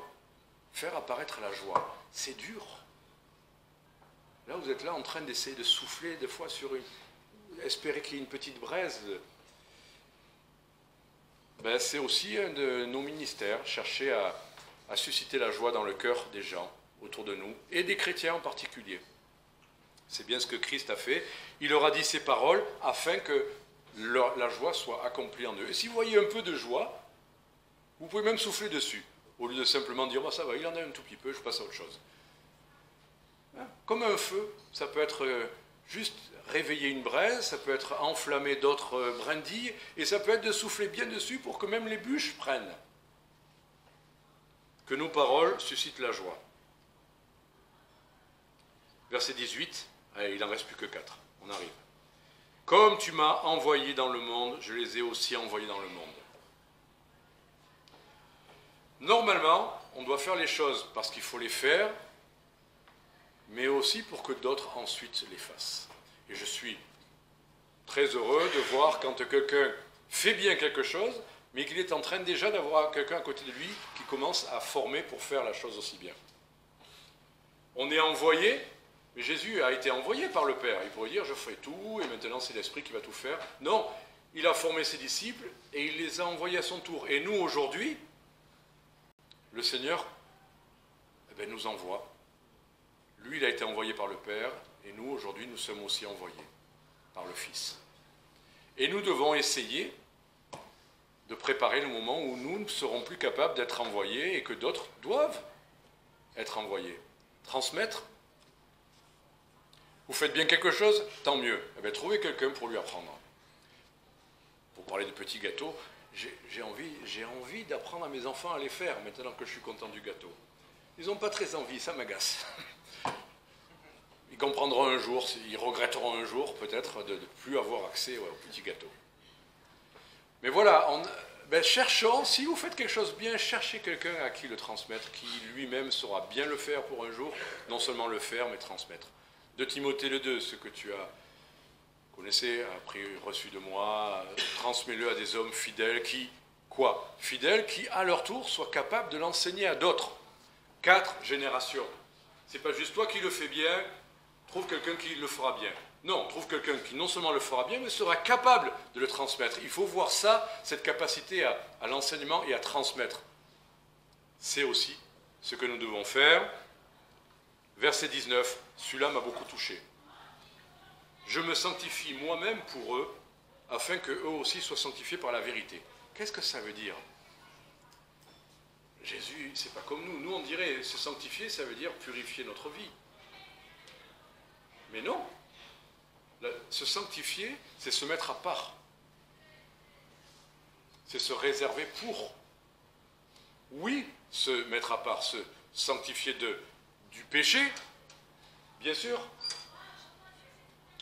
Faire apparaître la joie, c'est dur. Là, vous êtes là en train d'essayer de souffler, des fois, espérer qu'il y ait une petite braise. Ben, c'est aussi un de nos ministères, chercher à susciter la joie dans le cœur des gens autour de nous, et des chrétiens en particulier. C'est bien ce que Christ a fait. Il leur a dit ces paroles afin que la joie soit accomplie en eux. Et si vous voyez un peu de joie, vous pouvez même souffler dessus, au lieu de simplement dire bah, « ça va, il en a un tout petit peu, je passe à autre chose ». Comme un feu, ça peut être juste réveiller une braise, ça peut être enflammer d'autres brindilles, et ça peut être de souffler bien dessus pour que même les bûches prennent. Que nos paroles suscitent la joie. Verset 18, allez, il n'en reste plus que 4, on arrive. Comme tu m'as envoyé dans le monde, je les ai aussi envoyés dans le monde. Normalement, on doit faire les choses parce qu'il faut les faire, mais aussi pour que d'autres ensuite les fassent. Et je suis très heureux de voir quand quelqu'un fait bien quelque chose, mais qu'il est en train déjà d'avoir quelqu'un à côté de lui qui commence à former pour faire la chose aussi bien. On est envoyé, mais Jésus a été envoyé par le Père. Il pourrait dire, je fais tout, et maintenant c'est l'Esprit qui va tout faire. Non, il a formé ses disciples, et il les a envoyés à son tour. Et nous, aujourd'hui, le Seigneur nous envoie. Lui, il a été envoyé par le Père, et nous, aujourd'hui, nous sommes aussi envoyés par le Fils. Et nous devons essayer de préparer le moment où nous ne serons plus capables d'être envoyés et que d'autres doivent être envoyés. Transmettre. Vous faites bien quelque chose, tant mieux. Trouvez quelqu'un pour lui apprendre. Pour parler de petits gâteaux, j'ai envie d'apprendre à mes enfants à les faire, maintenant que je suis content du gâteau. Ils n'ont pas très envie, ça m'agace. Ils comprendront un jour, ils regretteront un jour peut-être de ne plus avoir accès aux petits gâteaux. Mais voilà, cherchons, si vous faites quelque chose bien, cherchez quelqu'un à qui le transmettre, qui lui-même saura bien le faire pour un jour, non seulement le faire, mais transmettre. De Timothée le 2, ce que tu as connaissez, appris, reçu de moi, transmets-le à des hommes fidèles qui, quoi ? Fidèles qui, à leur tour, soient capables de l'enseigner à d'autres. 4 générations. C'est pas juste toi qui le fais bien, trouve quelqu'un qui le fera bien. Non, trouve quelqu'un qui non seulement le fera bien, mais sera capable de le transmettre. Il faut voir ça, cette capacité à l'enseignement et à transmettre. C'est aussi ce que nous devons faire. Verset 19, celui-là m'a beaucoup touché. Je me sanctifie moi-même pour eux, afin qu'eux aussi soient sanctifiés par la vérité. Qu'est-ce que ça veut dire ? Jésus, c'est pas comme nous. Nous, on dirait se sanctifier, ça veut dire purifier notre vie. Mais non. Se sanctifier, c'est se mettre à part. C'est se réserver pour. Oui, se mettre à part, se sanctifier du péché, bien sûr.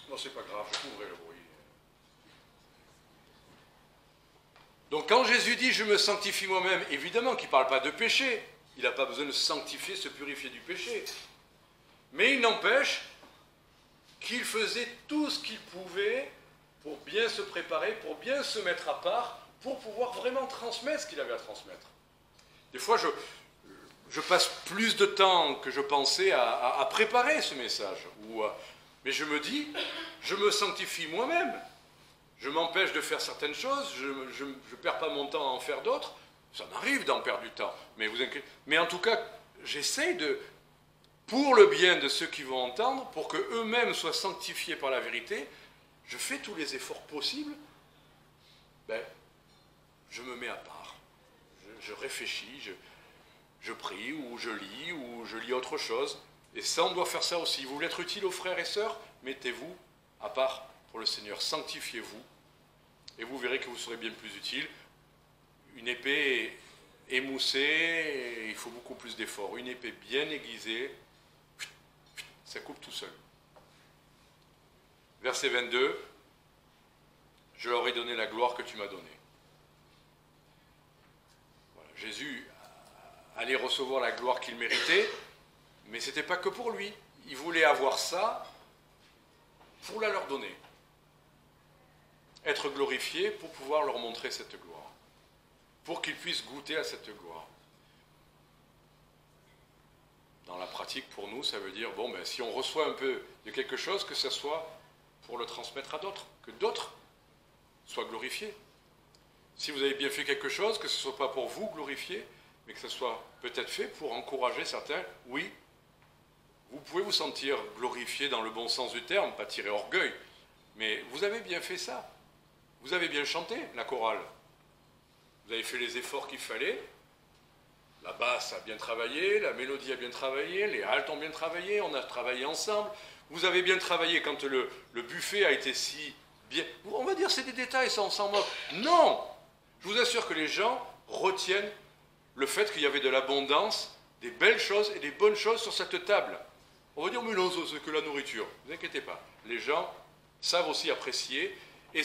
Non, c'est pas grave, je couvrais le bruit. Donc quand Jésus dit « je me sanctifie moi-même », évidemment qu'il ne parle pas de péché. Il n'a pas besoin de se sanctifier, se purifier du péché. Mais il n'empêche qu'il faisait tout ce qu'il pouvait pour bien se préparer, pour bien se mettre à part, pour pouvoir vraiment transmettre ce qu'il avait à transmettre. Des fois, je passe plus de temps que je pensais à préparer ce message. Mais je me dis, je me sanctifie moi-même. Je m'empêche de faire certaines choses, je ne perds pas mon temps à en faire d'autres. Ça m'arrive d'en perdre du temps. Mais en tout cas, j'essaye pour le bien de ceux qui vont entendre, pour qu'eux-mêmes soient sanctifiés par la vérité, je fais tous les efforts possibles. Je me mets à part. Je réfléchis, je prie, ou je lis autre chose. Et ça, on doit faire ça aussi. Vous voulez être utile aux frères et sœurs ? Mettez-vous à part pour le Seigneur. Sanctifiez-vous. Et vous verrez que vous serez bien plus utile. Une épée émoussée, il faut beaucoup plus d'efforts. Une épée bien aiguisée, ça coupe tout seul. Verset 22. Je leur ai donné la gloire que tu m'as donnée. Voilà. Jésus allait recevoir la gloire qu'il méritait, mais ce n'était pas que pour lui. Il voulait avoir ça pour la leur donner. Être glorifié pour pouvoir leur montrer cette gloire. Pour qu'ils puissent goûter à cette gloire. Dans la pratique, pour nous, ça veut dire, si on reçoit un peu de quelque chose, que ce soit pour le transmettre à d'autres, que d'autres soient glorifiés. Si vous avez bien fait quelque chose, que ce ne soit pas pour vous glorifier, mais que ce soit peut-être fait pour encourager certains, oui, vous pouvez vous sentir glorifié dans le bon sens du terme, pas tirer orgueil, mais vous avez bien fait ça. Vous avez bien chanté la chorale. Vous avez fait les efforts qu'il fallait. La basse a bien travaillé, la mélodie a bien travaillé, les haltes ont bien travaillé, on a travaillé ensemble. Vous avez bien travaillé quand le buffet a été si bien... On va dire c'est des détails, ça on s'en moque. Non! Je vous assure que les gens retiennent le fait qu'il y avait de l'abondance, des belles choses et des bonnes choses sur cette table. On va dire, mais non, c'est que la nourriture. Ne vous inquiétez pas. Les gens savent aussi apprécier et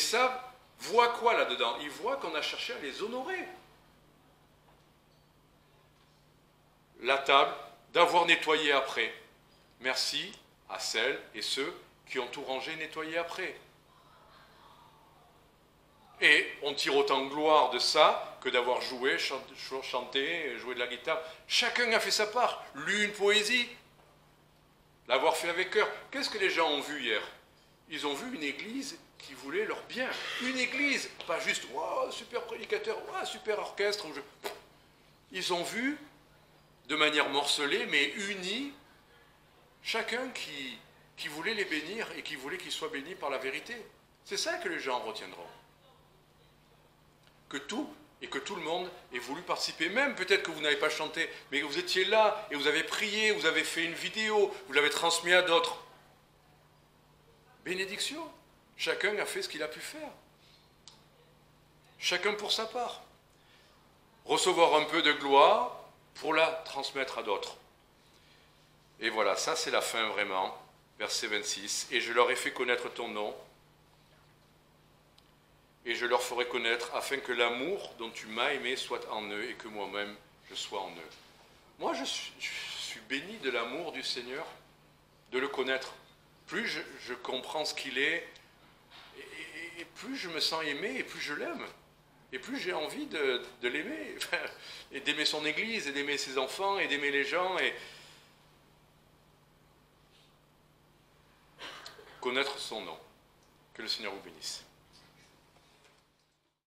voient quoi là-dedans? Ils voient qu'on a cherché à les honorer. La table, d'avoir nettoyé après. Merci à celles et ceux qui ont tout rangé et nettoyé après. Et on tire autant de gloire de ça que d'avoir joué, chanté, joué de la guitare. Chacun a fait sa part. Lu une poésie, l'avoir fait avec cœur. Qu'est-ce que les gens ont vu hier? Ils ont vu une église qui voulait leur bien. Une église, pas juste, wow, super prédicateur, wow, super orchestre. Ils ont vu de manière morcelée, mais unis, chacun qui voulait les bénir et qui voulait qu'ils soient bénis par la vérité. C'est ça que les gens retiendront. Que tout et que tout le monde ait voulu participer. Même peut-être que vous n'avez pas chanté, mais que vous étiez là et vous avez prié, vous avez fait une vidéo, vous l'avez transmis à d'autres. Bénédiction. Chacun a fait ce qu'il a pu faire. Chacun pour sa part. Recevoir un peu de gloire pour la transmettre à d'autres. Et voilà, ça c'est la fin vraiment. Verset 26. Et je leur ai fait connaître ton nom. Et je leur ferai connaître afin que l'amour dont tu m'as aimé soit en eux et que moi-même je sois en eux. Moi je suis béni de l'amour du Seigneur, de le connaître. Plus je comprends ce qu'il est, et plus je me sens aimé, et plus je l'aime. Et plus j'ai envie de l'aimer, et d'aimer son Église, et d'aimer ses enfants, et d'aimer les gens, et connaître son nom. Que le Seigneur vous bénisse.